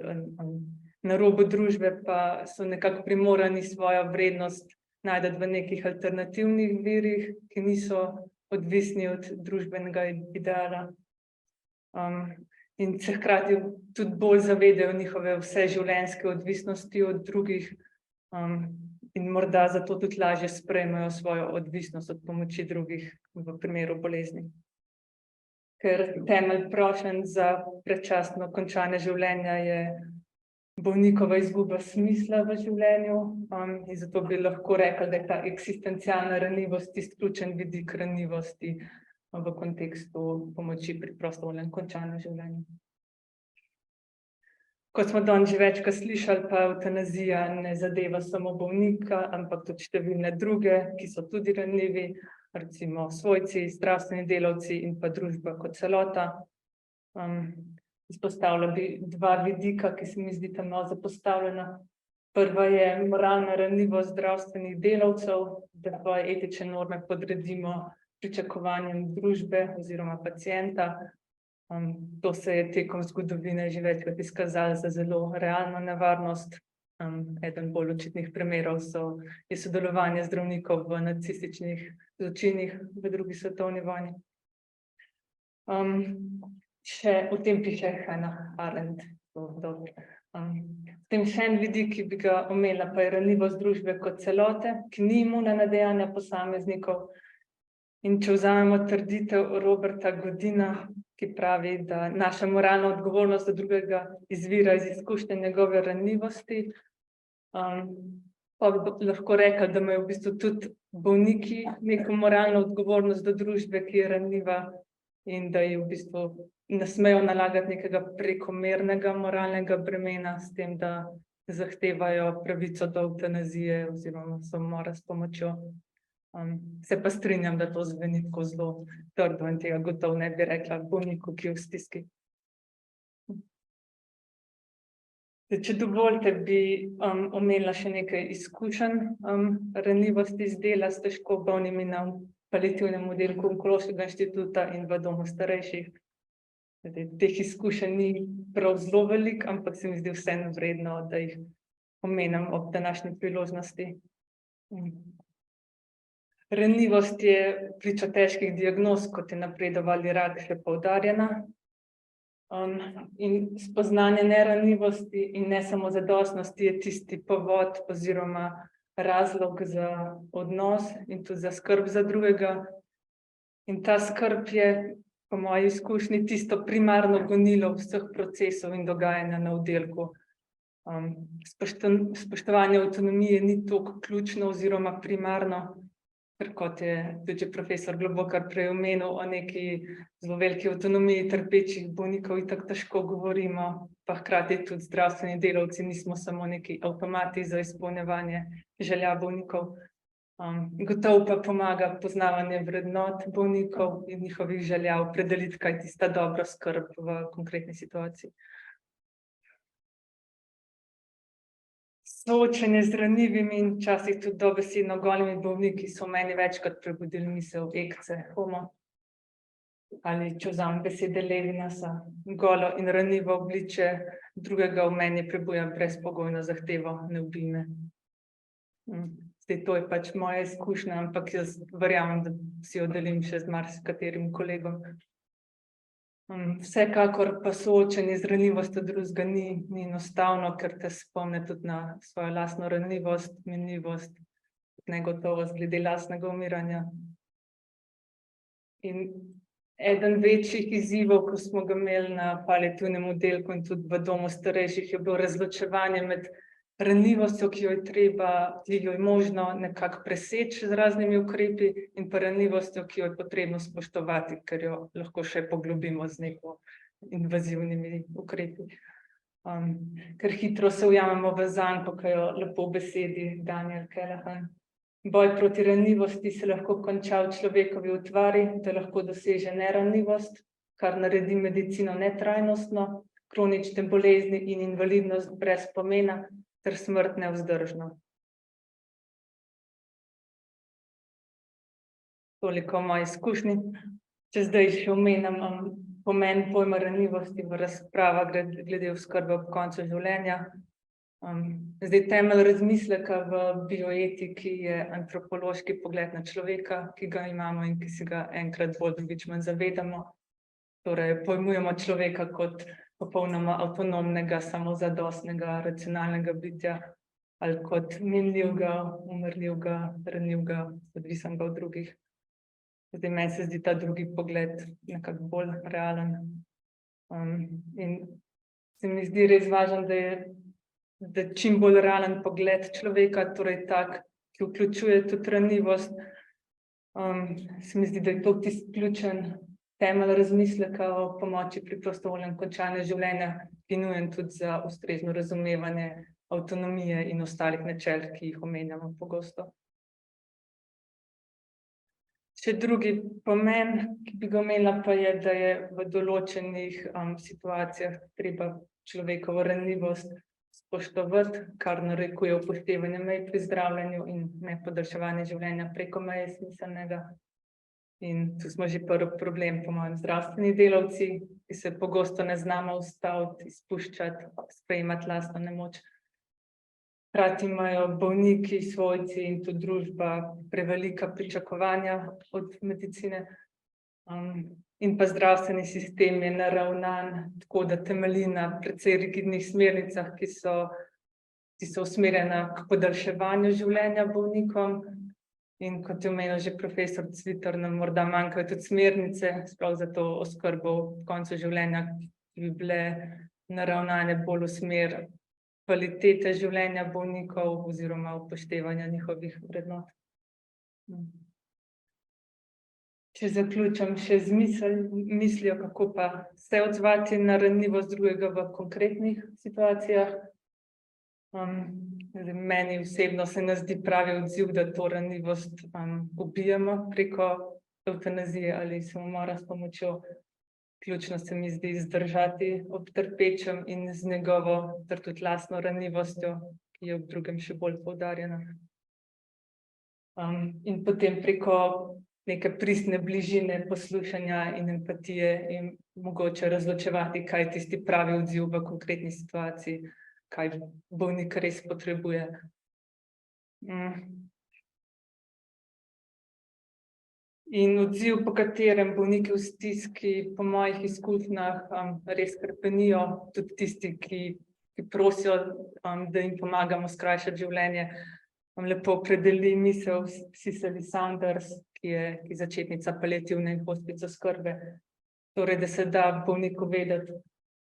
na robu družbe, pa so nekako primorani svojo vrednost najti v nekih alternativnih virih, ki niso odvisni od družbenega ideala. In se hkrati tudi bolj zavedajo njihove vseživljenjske odvisnosti od drugih in morda zato tudi lažje sprejmejo svojo odvisnost od pomoči drugih v primeru bolezni. Ker temelj prošenj za predčasno končanje življenja je bolnikova izguba smisla v življenju, in zato bi lahko rekli, da je ta eksistencialna ranljivost izključen vidik ranljivosti v kontekstu pomoči pri prostovoljnem končanju življenja. Kot smo danes že večkrat slišali, pa evtanazija ne zadeva samo bolnika, ampak tudi številne druge, ki so tudi ranljivi, recimo svojci, zdravstveni delavci in pa družba kot celota. Izpostavila bi dva vidika, ki se mi zdita malo zapostavljena. Prva je moralna ranljivost zdravstvenih delavcev, da svoje etične norme podredimo pričakovanjem družbe oziroma pacienta. To se je tekom zgodovine že večkrat izkazalo za zelo realno nevarnost. Eden bolj očitnih primerov je sodelovanje zdravnikov v nacističnih zločinih v drugi svetovni vojni. O tem piše Hannah Arendt. Potem še en vidik, ki bi ga omenila, pa je ranljivost družbe kot celote, ki ni imuna na dejanja posameznikov. In če vzamemo trditev Roberta Godina, ki pravi, da naša moralna odgovornost do drugega izvira iz izkušnje njegove ranljivosti, pa bi lahko rekli, da imajo v bistvu tudi bolniki neko moralno odgovornost do družbe, ki je ranljiva, in da ji v bistvu ne smejo nalagati nekega prekomernega moralnega bremena s tem, da zahtevajo pravico do evtanazije oziroma samomora s pomočjo. Se pa strinjam, da to zveni tako zelo trdo in tega gotovo ne bi rekla bolniku, ki je v stiski. Če dovolite, bi omenila še nekaj izkušenj ranljivosti z dela s težko bolnimi na paliativnem oddelku Onkološkega inštituta in v domu starejših. Teh izkušenj ni prav zelo veliko, ampak se mi zdi vseeno vredno, da jih omenim ob današnji priložnosti. Ranljivost je priča težkih diagnoz, kot je napredovali rak, še poudarjena. In spoznanje neranljivosti in ne samo zadostnosti je tisti povod oziroma razlog za odnos in tudi za skrb za drugega. In ta skrb je po moji izkušnji tisto primarno gonilo vseh procesov in dogajanja na oddelku. Spoštovanje avtonomije ni toliko ključno oziroma primarno, ker kot je tudi profesor Globokar prej omenil, o neki zelo veliki avtonomiji trpečih bolnikov itak težko govorimo, pa hkrati tudi zdravstveni delavci nismo samo neki avtomati za izpolnjevanje želja bolnikov. Gotovo pa pomaga poznavanje vrednot bolnikov in njihovih želja opredeliti, kaj je tista dobra skrb v konkretni situaciji. Soočenje z ranljivimi in včasih tudi dobesedno golimi bolniki so meni večkrat prebudili misel Ecce Homo. Ali če vzamem besede Levinasa, golo in ranljivo obličje drugega v meni prebuja brezpogojno zahtevo, ne ubij me. Zdaj, to je pač moja izkušnja, ampak jaz verjamem, da si jo delim še z marsikaterim kolegom. Vsekakor pa soočenje z ranljivostjo drugega ni enostavno, ker te spomne tudi na svojo lastno ranljivost, minljivost, negotovost glede lastnega umiranja. In eden večjih izzivov, ko smo ga imeli na paliativnem oddelku in tudi v domu starejših, je bilo razločevanje med ranljivostjo, ki jo je možno nekako preseči z raznimi ukrepi, in pa ranljivostjo, ki jo je potrebno spoštovati, ker jo lahko še poglobimo z neko invazivnimi ukrepi. Ker hitro se ujamemo v zanko, ki jo lepo besedi Daniel Callahan. Boj proti ranljivosti se lahko konča v človekovi utvari, da lahko doseže neranljivost, kar naredi medicino netrajnostno, kronične bolezni in invalidnost brez pomena, ter smrt nevzdržno. Toliko o moji izkušnji. Če zdaj še omenim pomen pojma ranljivosti v razpravah glede oskrbe ob koncu življenja. Zdaj, temelj razmisleka v bioetiki je antropološki pogled na človeka, ki ga imamo in ki si ga enkrat bolj, drugič manj zavedamo. Torej, pojmujemo človeka kot popolnoma avtonomnega, samozadostnega, racionalnega bitja ali kot minljivega, umrljivega, ranljivega, odvisnega od drugih. Zdaj, meni se zdi ta drugi pogled nekako bolj realen. In se mi zdi res važno, da čim bolj realen pogled človeka, torej tak, ki vključuje tudi ranljivost, se mi zdi, da je to tisti ključen temelj razmisleka o pomoči pri prostovoljnem končanju življenja, ki je nujen tudi za ustrezno razumevanje avtonomije in ostalih načel, ki jih omenjamo pogosto. Še drugi pomen, ki bi ga omenila, pa je, da je v določenih situacijah treba človekovo ranljivost spoštovati, kar narekuje upoštevanje mej pri zdravljenju in ne podaljševanje življenja preko meje smiselnega. In tu smo že prvi problem, po mojem, zdravstveni delavci, ki se pogosto ne znamo ustaviti, izpuščati, sprejemati lastno nemoč. Hkrati imajo bolniki, svojci in tudi družba prevelika pričakovanja od medicine. In pa zdravstveni sistem je naravnan tako, da temelji na precej rigidnih smernicah, ki so usmerjene k podaljševanju življenja bolnikom. In kot je omenil že profesor Cvitar, nam morda manjkajo tudi smernice, sploh za to oskrbo ob koncu življenja, ki bi bile naravnane bolj v smer kvalitete življenja bolnikov oziroma upoštevanja njihovih vrednot. Če zaključim še z mislijo, kako pa se odzvati na ranljivost drugega v konkretnih situacijah. Meni osebno se ne zdi pravi odziv, da to ranljivost ubijemo preko evtanazije ali samomora s pomočjo. Ključno se mi zdi zdržati ob trpečem in z njegovo ter tudi lastno ranljivostjo, ki je ob drugem še bolj poudarjena. In potem preko neke pristne bližine, poslušanja in empatije in mogoče razločevati, kaj je tisti pravi odziv v konkretni situaciji, kaj bolnik res potrebuje. In odziv, po katerem bolniki v stiski, po mojih izkušnjah, res hrepenijo, tudi tisti, ki prosijo, da jim pomagamo skrajšati življenje. Lepo opredeli misel Cicely Saunders, ki je začetnica paliativne in hospic oskrbe, Torej, da se da bolniku vedeti,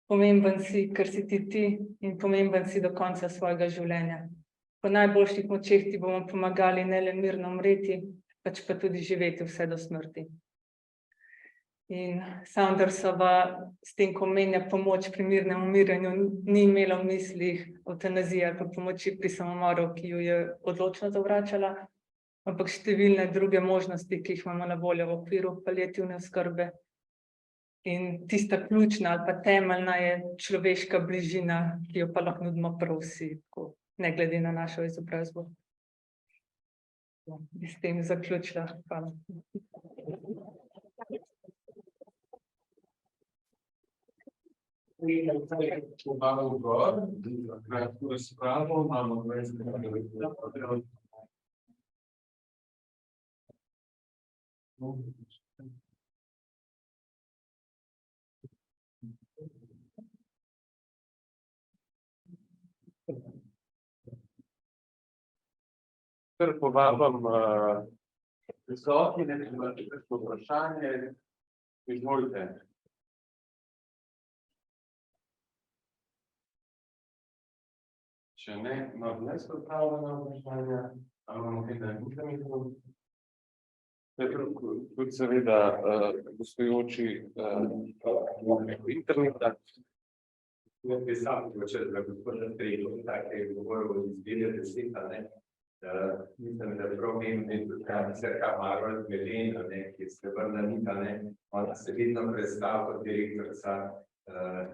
pomemben si, ker si ti in pomemben si do konca svojega življenja. Po najboljših močeh ti bomo pomagali ne le mirno umreti, pač pa tudi živeti vse do smrti. In Saundersova s tem, ko omenja pomoč pri mirnem umiranju, ni imela v mislih evtanazije ali pa pomoči pri samomoru, ki jo je odločno zavračala, ampak številne druge možnosti, ki jih imamo na voljo v okviru paliativne oskrbe. In tista ključna ali pa temeljna je človeška bližina, ki jo pa lahko nudimo prav vsi, ne glede na našo izobrazbo. Bi s tem zaključila. Hvala. Imamo odgovor, za kratko razpravo, imamo 20 minut. Kar povabim prisotne, če imate kakšno vprašanje, izvolite. Če ne, imam nespopravljena vprašanja, ali imamo kaj da mikrofon? Tudi seveda gostujoči interneta. Bi sam hočel, da gospoda Strelo, tako je govoril o izbiri deseta, ne. Mislim, da prav pomembno tudi Srka Marvel Melena, ne, ki je srebrna nita, ne. Ona se vedno predstavlja kot direktorica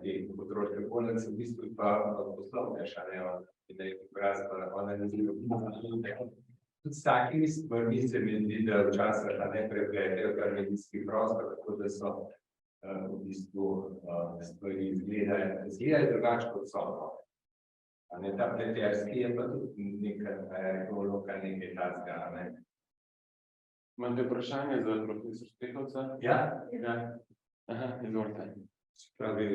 in področja bolnic, v bistvu pa poslovneša, ne, ona ne zelo pomembna. Tudi s takimi stvarmi se mi zdi, da včasih ne prepletejo kar medijski prostor, tako da so v bistvu stvari izgledajo drugače kot so. Ta pleterski je pa tudi nekaj takega, ne. Imate vprašanje za profesor Stehovca? Ja? Aha, izvolite. Se pravi,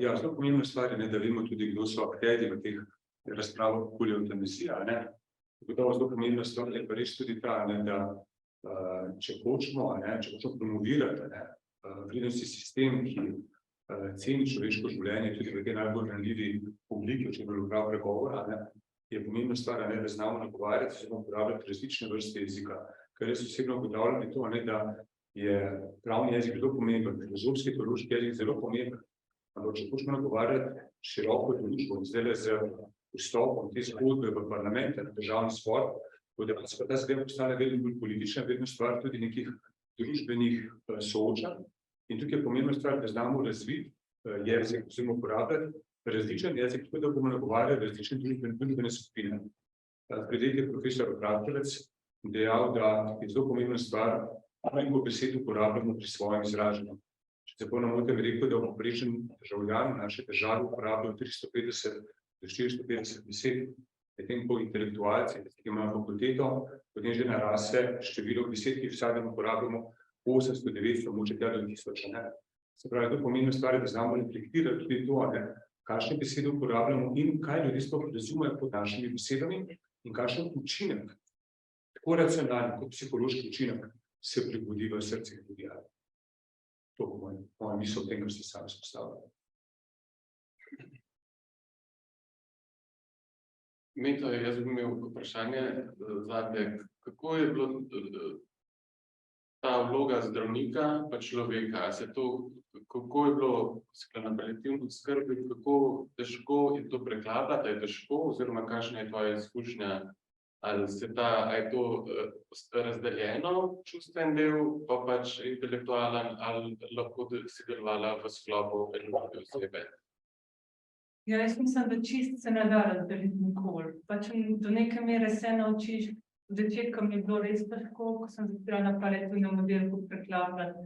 ja, zelo pomembna stvar je, da vemo tudi, kdo so akterji v teh razpravah okoli evtanazije, ne. Gotovo zelo pomembna stvar je pa res tudi ta, da če hočemo promovirati, vrednostni sistem, ki ceni človeško življenje, tudi v tej najbolj ranljivi obliki, če je bilo prav pregovora, je pomembna stvar, da znamo nagovarjati, znamo uporabljati različne vrste jezika. Kar jaz osebno ugotavljam je to, da je pravni jezik zelo pomemben, filozofski, teološki jezik zelo pomemben. Ampak če hočemo nagovarjati široko družbo, zdajle z vstopom te zgodbe v parlament, na državni zbor, da pa ta zadeva postala vedno bolj politična, vedno stvar tudi nekih družbenih soočanj. In tukaj je pomembna stvar, da znamo razviti jezik, oziroma uporabljati različen jezik, tako da bomo nagovarjali različne družbene skupine. Pred leti je profesor Vratelec dejal, da je zelo pomembna stvar, koliko besed uporabljamo pri svojem izražanju. Če se bolj namotim, je rekel, da povprečen državljan v naši državi uporabljajo 350 do 450 besed, medtem ko intelektualci, ki imajo fakulteto, potem že naraste število besed, ki vsak dan uporabljamo 800, 900, mogoče tja do 1000, ne. Se pravi, to pomembna stvar, da znamo reflektirati tudi to, kakšne besede uporabljamo in kaj ljudje sploh razumejo pod našimi besedami in kakšen učinek, tako racionalni kot psihološki učinek, se prebudi v srcih ljudi. To bo moja misel o tem, kar ste sami izpostavili. Meto, jaz bi imel vprašanje zate, kako je bilo ta vloga zdravnika pa človeka, kako je bilo na paliativni oskrbi, kako težko je to preklapati, je težko, oziroma kakšna je tvoja izkušnja, ali je to razdeljeno čustven del, pa pač intelektualen, ali lahko si delovala v sklopu enote osebe? Ja, jaz mislim, da čist se ne da razdeliti nikoli. Pač do neke mere se naučiš. V začetku mi je bilo res težko, ko sem začela na paliativnem oddelku preklapljati.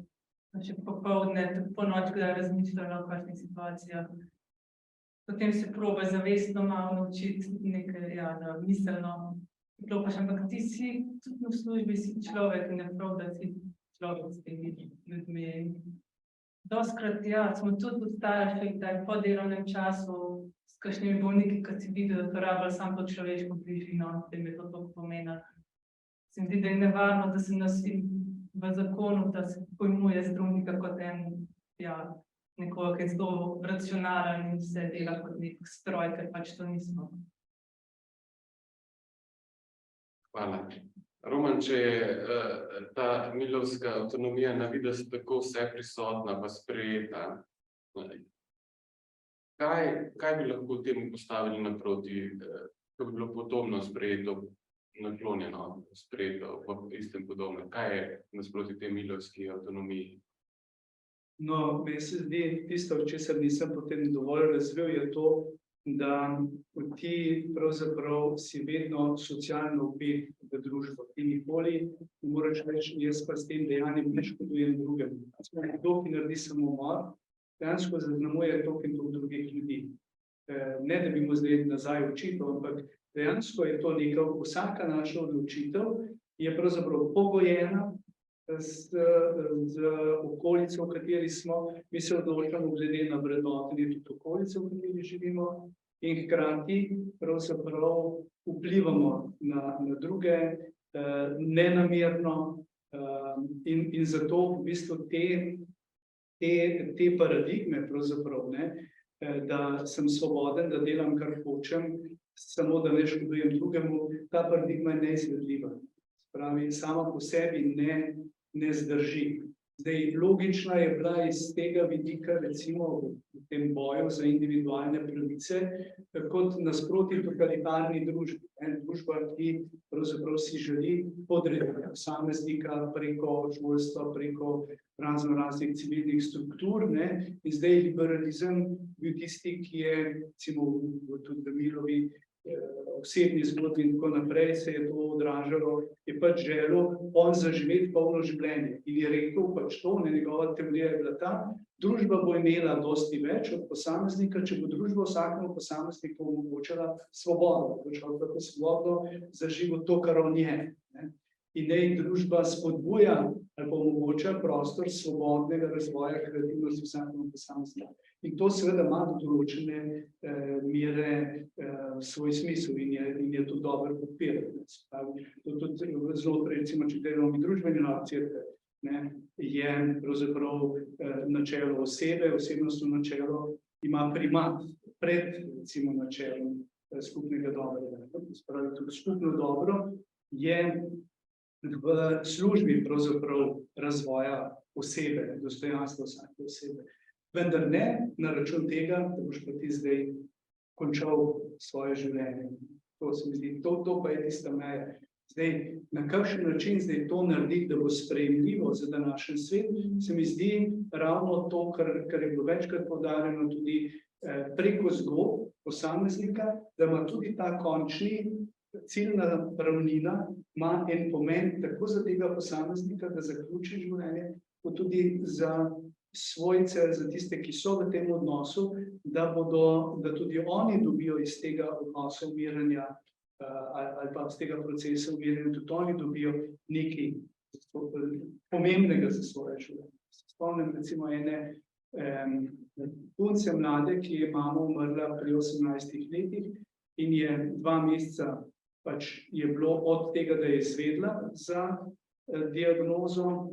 Še popoldne, po noč, kdaj razmišljala o kakšnih situacijah. Potem se proba zavestno malo naučiti nekaj, da miselno. Ampak ti si tudi v službi, si človek in ne prav, da si človek s temi ljudmi. Dostkrat, smo tudi ostajali še po delovnem času s kakšnimi bolniki, ki si videl, da to rabili samo to človeško bližino, da mi je to pomeni. Se mi zdi, da je nevarno, da se nas v zakonu, da se pojmuje zdravnika kot en ja, nekoga, ki je zelo racionalen in se dela kot nek stroj, ker pač to nismo. Hvala. Roman, če je ta milovska avtonomija na videz tako vse prisotna pa sprejeta, kaj bi lahko temu postavili naproti, kako bi bilo podobno sprejeto, naklonjeno sprejeto v istem podobno? Kaj je nasproti tej milovski avtonomiji? No, meni se zdi tisto, česar nisem potem dovolj razvil, je to, da ti pravzaprav si vedno socialno vpet v družbo. Ti nikoli ne moreš reči, jaz pa s tem dejanjem ne škodujem drugemu. Kdo, ki naredi samomor, dejansko zaznamuje toliko in toliko drugih ljudi. Ne, da bi mu zdaj nazaj očital, ampak dejansko je to neka, vsaka naša odločitev je pravzaprav pogojena z okolico, v kateri smo. Mi se odločamo glede na vrednotenje tudi okolice, v kateri živimo, in hkrati pravzaprav vplivamo na druge nenamerno, in zato v bistvu te paradigme pravzaprav, ne, da sem svoboden, da delam, kar hočem, samo da ne škodujem drugemu, ta paradigma je neizvedljiva. Pravi, sama po sebi ne zdrži. Zdaj, logična je bila iz tega vidika, recimo v tem boju za individualne pravice, kot nasproti totalitarni družbi. Družba, ki pravzaprav si želi podrediti posameznika preko šolstva, preko raznoraznih civilnih struktur, ne? In zdaj liberalizem bil tisti, ki je, recimo tudi v Milovi osebni zgodbi in tako naprej, se je to odražalo, je pač želel on zaživeti polno življenje. In je rekel pač to, njegova teorija je bila ta, družba bo imela dosti več od posameznika, če bo družba vsakemu posamezniku omogočala svobodo, tako svobodno zaživel to, kar on je. In naj družba spodbuja ali pa omogoča prostor svobodnega razvoja kreativnosti vsakemu posamezniku. In to seveda ima do določene mere svoj smisel in je to dobro podpirati. To tudi zelo, recimo, če delamo družbeni cerkev, je pravzaprav načelo osebe, osebnostno načelo ima primat pred, recimo, načelom skupnega dobrega. Spravi, tudi skupno dobro je v službi pravzaprav razvoja osebe, dostojanstva vsake osebe. Vendar ne na račun tega, da boš pa ti zdaj končal svoje življenje. To se mi zdi, to pa je tista meja. Zdaj, na kakšen način zdaj to narediti, da bo sprejemljivo za današnji svet, se mi zdi ravno to, kar je bilo večkrat poudarjeno tudi preko zgodb posameznika, da ima tudi ta končni ciljna ravnina, ima en pomen tako za tega posameznika, da zaključi življenje, kot tudi za svojce, za tiste, ki so v tem odnosu, da tudi oni dobijo iz tega odnosa umiranja ali pa iz tega procesa umiranja, tudi oni dobijo nekaj pomembnega za svoje življenje. Spomnim recimo ene punce mlade, ki je mama umrla pri 18 letih in je 2 meseca pač je bilo od tega, da je izvedla za diagnozo,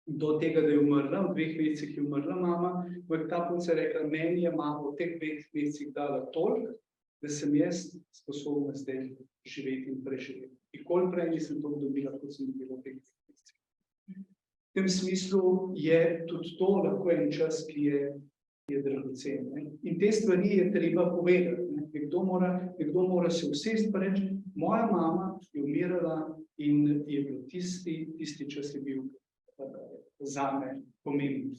do tega, da je umrla, v 2 mesecih je umrla mama, ta punca je rekla, meni je mama v teh 2 mesecih dala toliko, da sem jaz sposobna zdaj živeti in preživeti. Nikoli prej nisem to dobila, kot sem dobila v teh mesecih. V tem smislu je tudi to lahko en čas, ki je dragocen. In te stvari je treba povedati. Nekdo mora se usesti pa reči, moja mama je umirala in je bil tisti čas je bil zame pomemben.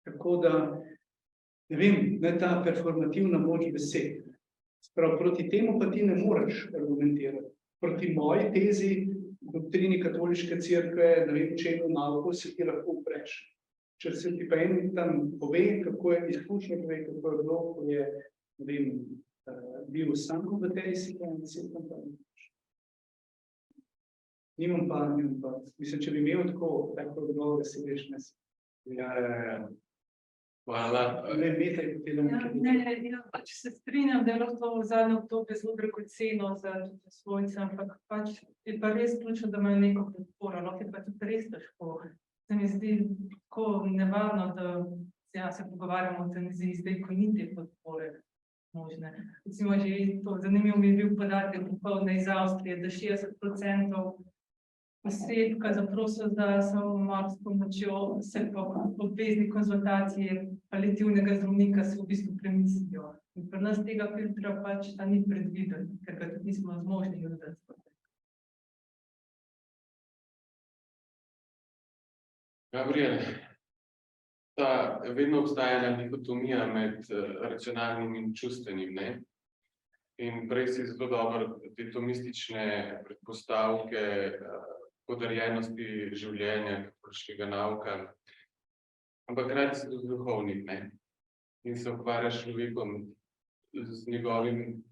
Tako da, ne vem, ta performativna moč besed. Sprav, proti temu pa ti ne moreš argumentirati. Proti moji tezi, doktrini katoliške cerkve, ne vem, čemu nauko se ti lahko upreš. Če se ti pa en tam pove, kako je izkušnja, pove, kako je bilo, ko je, ne vem, bil sam v tej situaciji, nimam pa, mislim, če bi imel tako odgovor, da si veš, ne si. Ja. Hvala. Pač se strinjam, da je lahko v zadnjem obdobju zelo dragoceno za svojce, ampak pač je pa res ključno, da imajo neko podporo, je pa tudi res težko se mi zdi tako nevarno, da se pogovarjamo o evtanaziji zdaj, ko ni te podpore možne. Recimo že to, zanimiv mi je bil podatek popoldne iz Avstrije, da 60% oseb, ki zaprosijo za samomor s pomočjo, se po obvezni konzultaciji paliativnega zdravnika se v bistvu premislijo. In pri nas tega filtra pač ta ni predviden, ker ga tudi nismo zmožni ljuditi. Gabriel, vedno obstaja ena dikotomija med racionalnim in čustvenim, ne? In prej si zelo dobro te tomistične predpostavke podarjenosti življenja, kakršnega nauka, ampak radi si tudi duhovnik, ne? In se ukvarjaš s človekom, z njegovim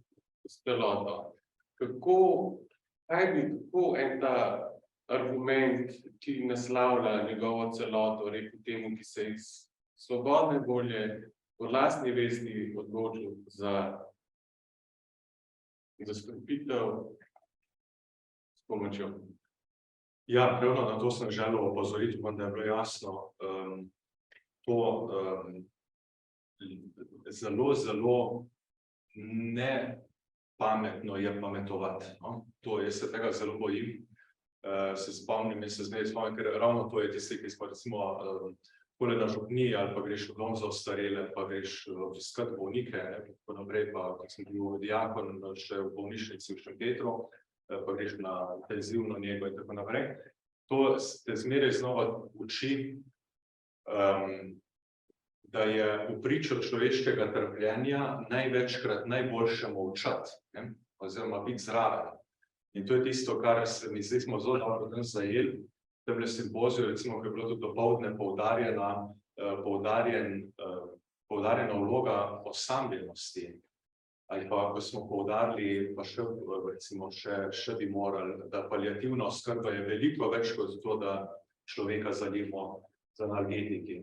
celoto. Kaj bi tako en ta argument, ki naslavlja njegovo celoto, rekel temu, ki se iz svobodne volje v lastni vesti odločil za sklopitev s pomočjo? Ja, ravno na to sem želel opozoriti, da je bilo jasno, to zelo nepametno je pametovati, no? To jaz se tega zelo bojim. Se spomnim, ker ravno to je tisti, ki smo recimo poleg na župniji ali pa greš v dom za ostarele, pa greš obiskat bolnike, tako naprej, pa kot sem bil dijakon še v bolnišnici v Šempetru, pa greš na intenzivno nego in tako naprej. To te zmeraj znova uči, da je v pričo človeškega trpljenja največkrat najboljše molčati, oziroma biti zraven. In to je tisto, kar se mi zdi, smo zelo dobro danes zajeli, v temle simpoziju, recimo, ki je bilo tudi dopoldne poudarjena vloga osamljenosti. Ali pa, ko smo poudarili, pa še bi morali, da paliativna oskrba je veliko več kot to, da človeka zalijemo z analgetiki.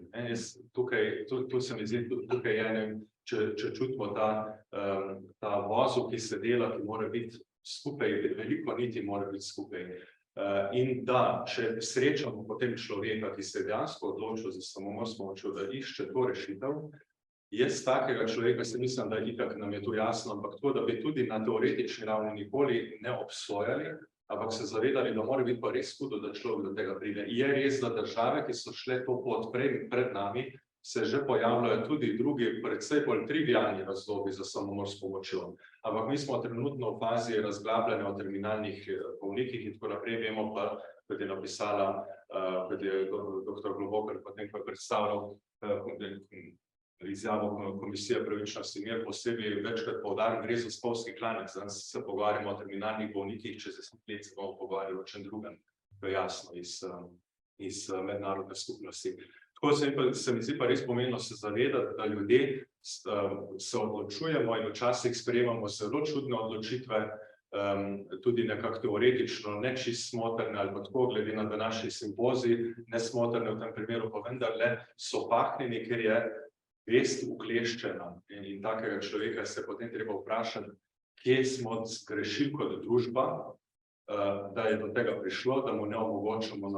Tu se mi zdi, tukaj je, če čutimo ta vozel, ki se dela, ki mora biti skupaj, veliko niti mora biti skupaj. In da, če srečamo potem človeka, ki se je dejansko odločil za samomor s pomočjo, da išče to rešitev, jaz takega človeka se mislim, da itak nam je to jasno, ampak to, da bi tudi na teoretični ravni nikoli ne obsojali, ampak se zavedali, da mora biti pa res hudo, da človek do tega pride. Je res, da države, ki so šle to pot pred nami, se že pojavljajo tudi drugi, predvsej bolj trivialni razlogi za samomor s pomočjo. Ampak mi smo trenutno v fazi razglabljanja o terminalnih bolnikih in tako naprej, vemo pa, kot je napisala, kot je dr. Globokar potem, ko je predstavljal izjavo Komisije pravičnosti mir, posebej večkrat poudarim, gre za spolski klanec, danes se pogovarjamo o terminalnih bolnikih, čez 10 let se bomo pogovarjali o čem drugem, to je jasno iz mednarodne skupnosti. Tako se mi zdi pa res pomembno se zavedati, da ljudje se odločujemo in včasih sprejemamo zelo čudne odločitve, tudi nekako teoretično, ne čisto smotrne ali pa tako, glede na današnji simpozij, nesmotrne v tem primeru, pa vendarle so pahnjeni, ker je vest ukleščena in takega človeka se potem treba vprašati, kje smo zgrešili kot družba, da je do tega prišlo, da mu ne omogočamo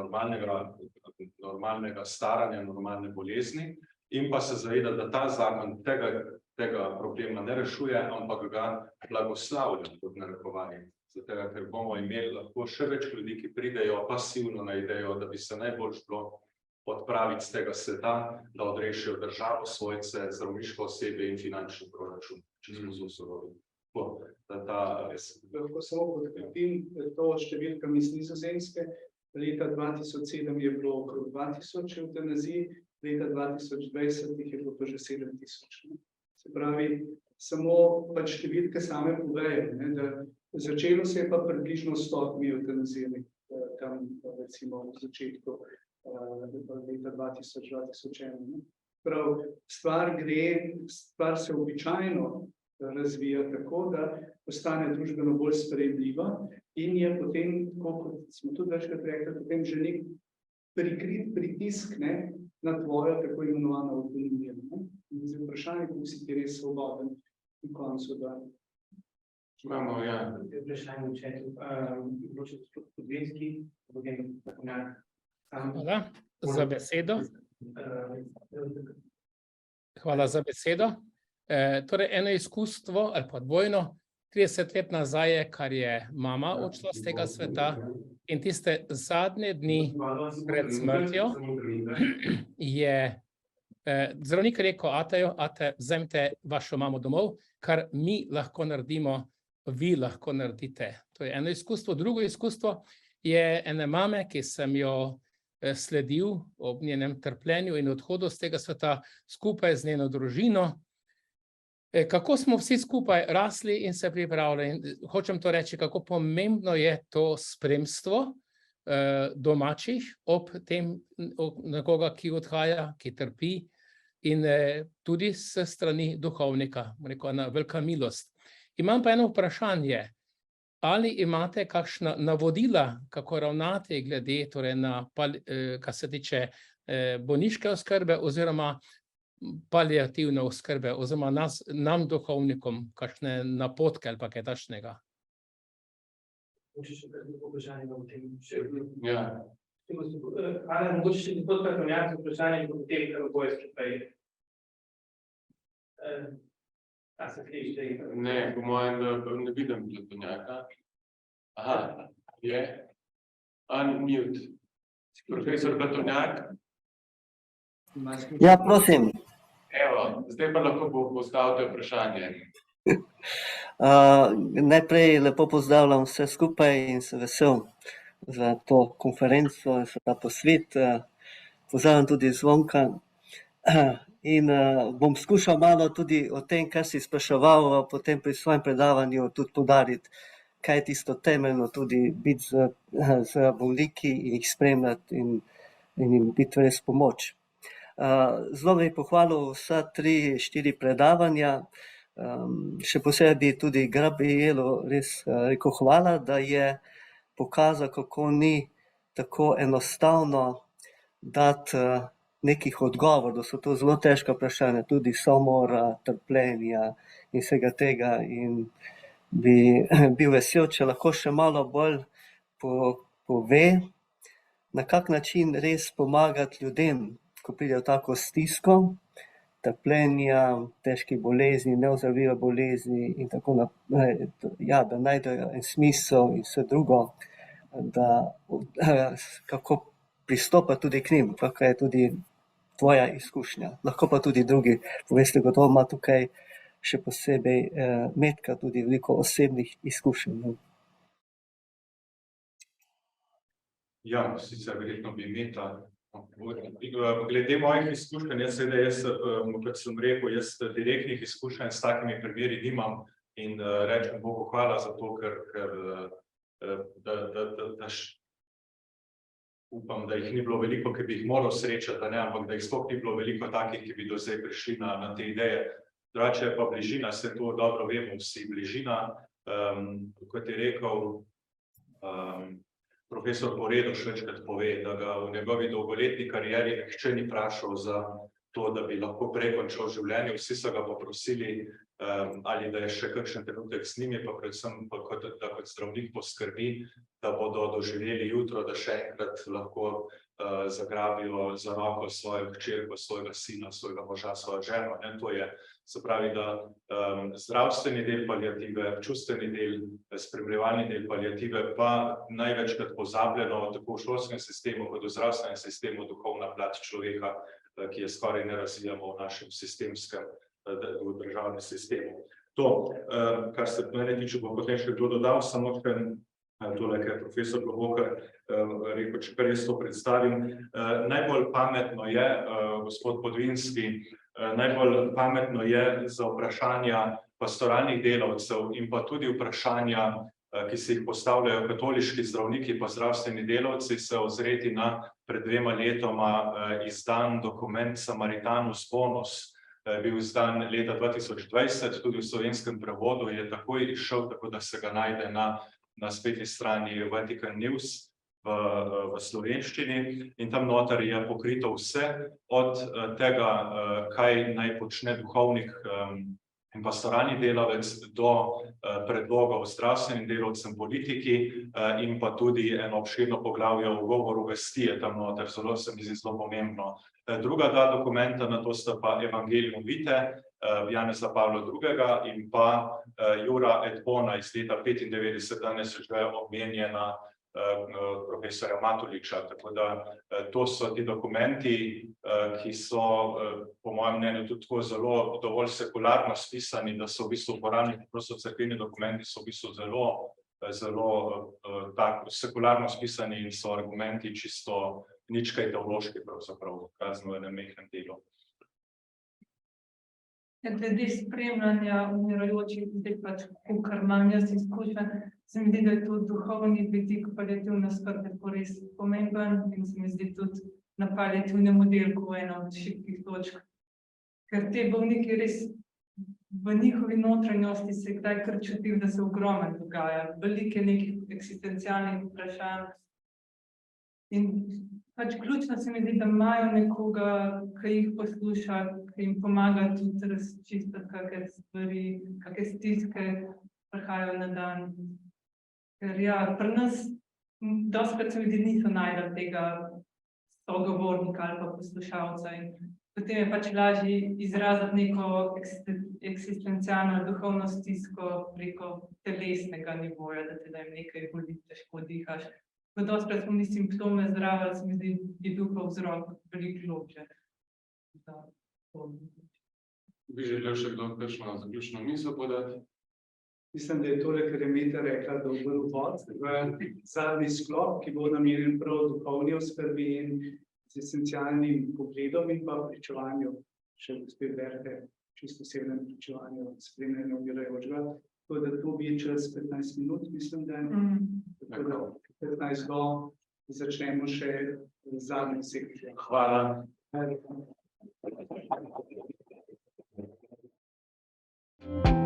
normalnega staranja, normalne bolezni in pa se zaveda, da ta zakon tega problema ne rešuje, ampak ga blagoslavlja pod narekovanjem. Zato, ker bomo imeli lahko še več ljudi, ki pridejo pasivno na idejo, da bi se najbolj bilo odpraviti z tega sveta, da odrešijo državo, svojce, zdravniško osebje in finančni proračun, če smo zelo surovi. Lahko samo podkrepim to številkami iz Nizozemske. Leta 2007 je bilo okrog 2000 evtanazij, leta 2020 jih je bilo pa že 7000. Se pravi, samo pač številke same povejo, da začelo se je pa približno 100 evtanazij, tam recimo v začetku leta 2000-2001. Prav, stvar se običajno razvija tako, da postane družbeno bolj sprejemljiva in je potem, kot smo tudi večkrat rekli, potem že nek prikrit pritisk na tvojo tako imenovano avtonomijo. In za vprašanje, kako si ti res svoboden v koncu dana. Imamo, ja. Vprašanje v četu, mogoče podvenski, potem Hvala za besedo. Hvala za besedo. Torej, eno izkustvo ali pa dvojno, 30 let nazaj je, kar je mama odšla z tega sveta, in tiste zadnje dni pred smrtjo je zdravnik rekel: ate, vzemite vašo mamo domov, kar mi lahko naredimo, vi lahko naredite. To je eno izkustvo. Drugo izkustvo je ene mame, ki sem jo sledil ob njenem trpljenju in odhodu z tega sveta skupaj z njeno družino. Kako smo vsi skupaj rasli in se pripravljali. Hočem to reči, kako pomembno je to spremstvo domačih ob tem nekoga, ki odhaja, ki trpi, in tudi s strani duhovnika, rekel, ena velika milost. Imam pa eno vprašanje. Ali imate kakšna navodila, kako ravnati glede torej na, kar se tiče bolniške oskrbe oziroma paliativne oskrbe, oziroma nam duhovnikom, kakšne napotke ali pa kaj takšnega? Ja. Mogoče še gospod Katonjak, vprašanje po tem, kar oboje skupaj. A se slišite? Ne, po mojem, da ne vidim Platonjaka. Aha, je. Unmute. Profesor Platonjak. Ja, prosim. Evo, zdaj pa lahko postavite vprašanje. Najprej lepo pozdravljam vse skupaj in sem vesel za to konferenco, za ta posvet. Pozdravljam tudi Zvonka. In bom skušal malo tudi o tem, kar si spraševal, potem pri svojem predavanju tudi poudariti, kaj je tisto temeljno, tudi biti z bolniki in jih spremljati in jim biti res pomoč. Zelo bi pohvalil vsa 3-4 predavanja, še posebej tudi Gabrielu res rekel hvala, da je pokazal, kako ni tako enostavno dati nekih odgovorov, da so to zelo težka vprašanja, tudi samomora, trpljenja in vsega tega, in bi bil vesel, če lahko še malo bolj pove, na kak način res pomagati ljudem, ko pridejo v tako stisko, trpljenja, težke bolezni, neozdravljive bolezni in tako naprej, ja, da najdejo en smisel in vse drugo, da kako pristopa tudi k njim, kakšna je tudi tvoja izkušnja. Lahko pa tudi drugi poveste, kdo ima tukaj še posebej Metka tudi veliko osebnih izkušenj. Ja, sicer verjetno bi Meta. Glede mojih izkušenj, kot sem rekel, jaz direktnih izkušenj s takimi primeri nimam in rečem Bogu hvala za to, ker upam, da jih ni bilo veliko, ki bi jih moral srečati, ampak da jih sploh ni bilo veliko takih, ki bi do zdaj prišli na te ideje. Drugače pa bližina, se to dobro vemo vsi, bližina, kot je rekel profesor Poredoš večkrat pove, da ga v njegovi dolgoletni karieri nihče ni vprašal za to, da bi lahko prej končal življenje, vsi so ga poprosili, ali da je še kakšen trenutek z njimi, pa predvsem da kot zdravnik poskrbi, da bodo doživeli jutro, da še enkrat lahko zagrabijo za roko svojo hčerko, svojega sina, svojega moža, svojo ženo. To je, se pravi, da zdravstveni del paliative, čustveni del, spremljevalni del paliative, pa največkrat pozabljeno tako v šolskem sistemu kot v zdravstvenem sistemu duhovna plat človeka, ki je skoraj ne razvijamo v našem sistemskem, v državnem sistemu. To, kar se mene tiče, bo potem še kdo dodal, samo tole, kar je profesor Globokar rekel, če kar jaz to predstavim. Najbolj pametno je, gospod Podvinski, najbolj pametno je za vprašanja pastoralnih delavcev in pa tudi vprašanja, ki se jih postavljajo katoliški zdravniki pa zdravstveni delavci, se ozreti na pred 2 letoma izdan dokument Samaritanus Bonus, bil izdan leta 2020, tudi v slovenskem prevodu je takoj izšel, tako da se ga najde na spletni strani Vatican News v slovenščini, in tam noter je pokrito vse od tega, kaj naj počne duhovnik in pastoralni delavec do predlogov zdravstvenim delavcem, politiki in pa tudi eno obširno poglavje o govoru vesti je tam noter, zelo se mi zdi zelo pomembno. Druga dva dokumenta, na to sta pa Evangelium Vitae Janeza Pavla II. In pa Jura et Bona iz leta 95, danes že omenjena profesorja Matuliča, tako da to so ti dokumenti, ki so po mojem mnenju tudi tako zelo dovolj sekularno spisani, da so v bistvu uporabni, prosto cerkveni dokumenti so v bistvu zelo tako sekularno spisani in so argumenti čisto nič kaj teološki pravzaprav, kazno v enem mehkem delu. Glede spremljanja umirajočih, zdaj pač, kakor imam jaz izkušenj, se mi zdi, da je to duhovni vidik paliativne oskrbe res pomemben in se mi zdi tudi na paliativnem oddelku ena od šibkih točk. Ker te bolniki res v njihovi notranjosti se kdaj kar čutim, da se ogromno dogaja. Veliko je nekih eksistencialnih vprašanj. In pač ključno se mi zdi, da imajo nekoga, ki jih posluša, ki jim pomaga tudi razčistiti kakšne stvari, kakšne stiske prihajajo na dan. Ker ja, pri nas dostikrat se mi zdi, niso našli tega sogovornika ali pa poslušalca in potem je pač lažje izraziti neko eksistencialno duhovno stisko preko telesnega nivoja, da te nekaj boli, težko dihaš. Dostikrat smo mi simptome zraven, se mi zdi, je duhov vzrok veliko globje. Bi želel še kdo kakšno zaključno misel podati? Mislim, da je tole, kar je Meta rekla, dober uvod v zadnji sklop, ki bo namenjen prav duhovni oskrbi in z esencialnim pogledom in pa pričevanju, še spet Berhe, čisto osebnem pričevanju, spremljanju umirajočega. Tako da to bi čez 15 minut, mislim, da tako da 15 do začnemo še zadnji sektor. Hvala. Hvala.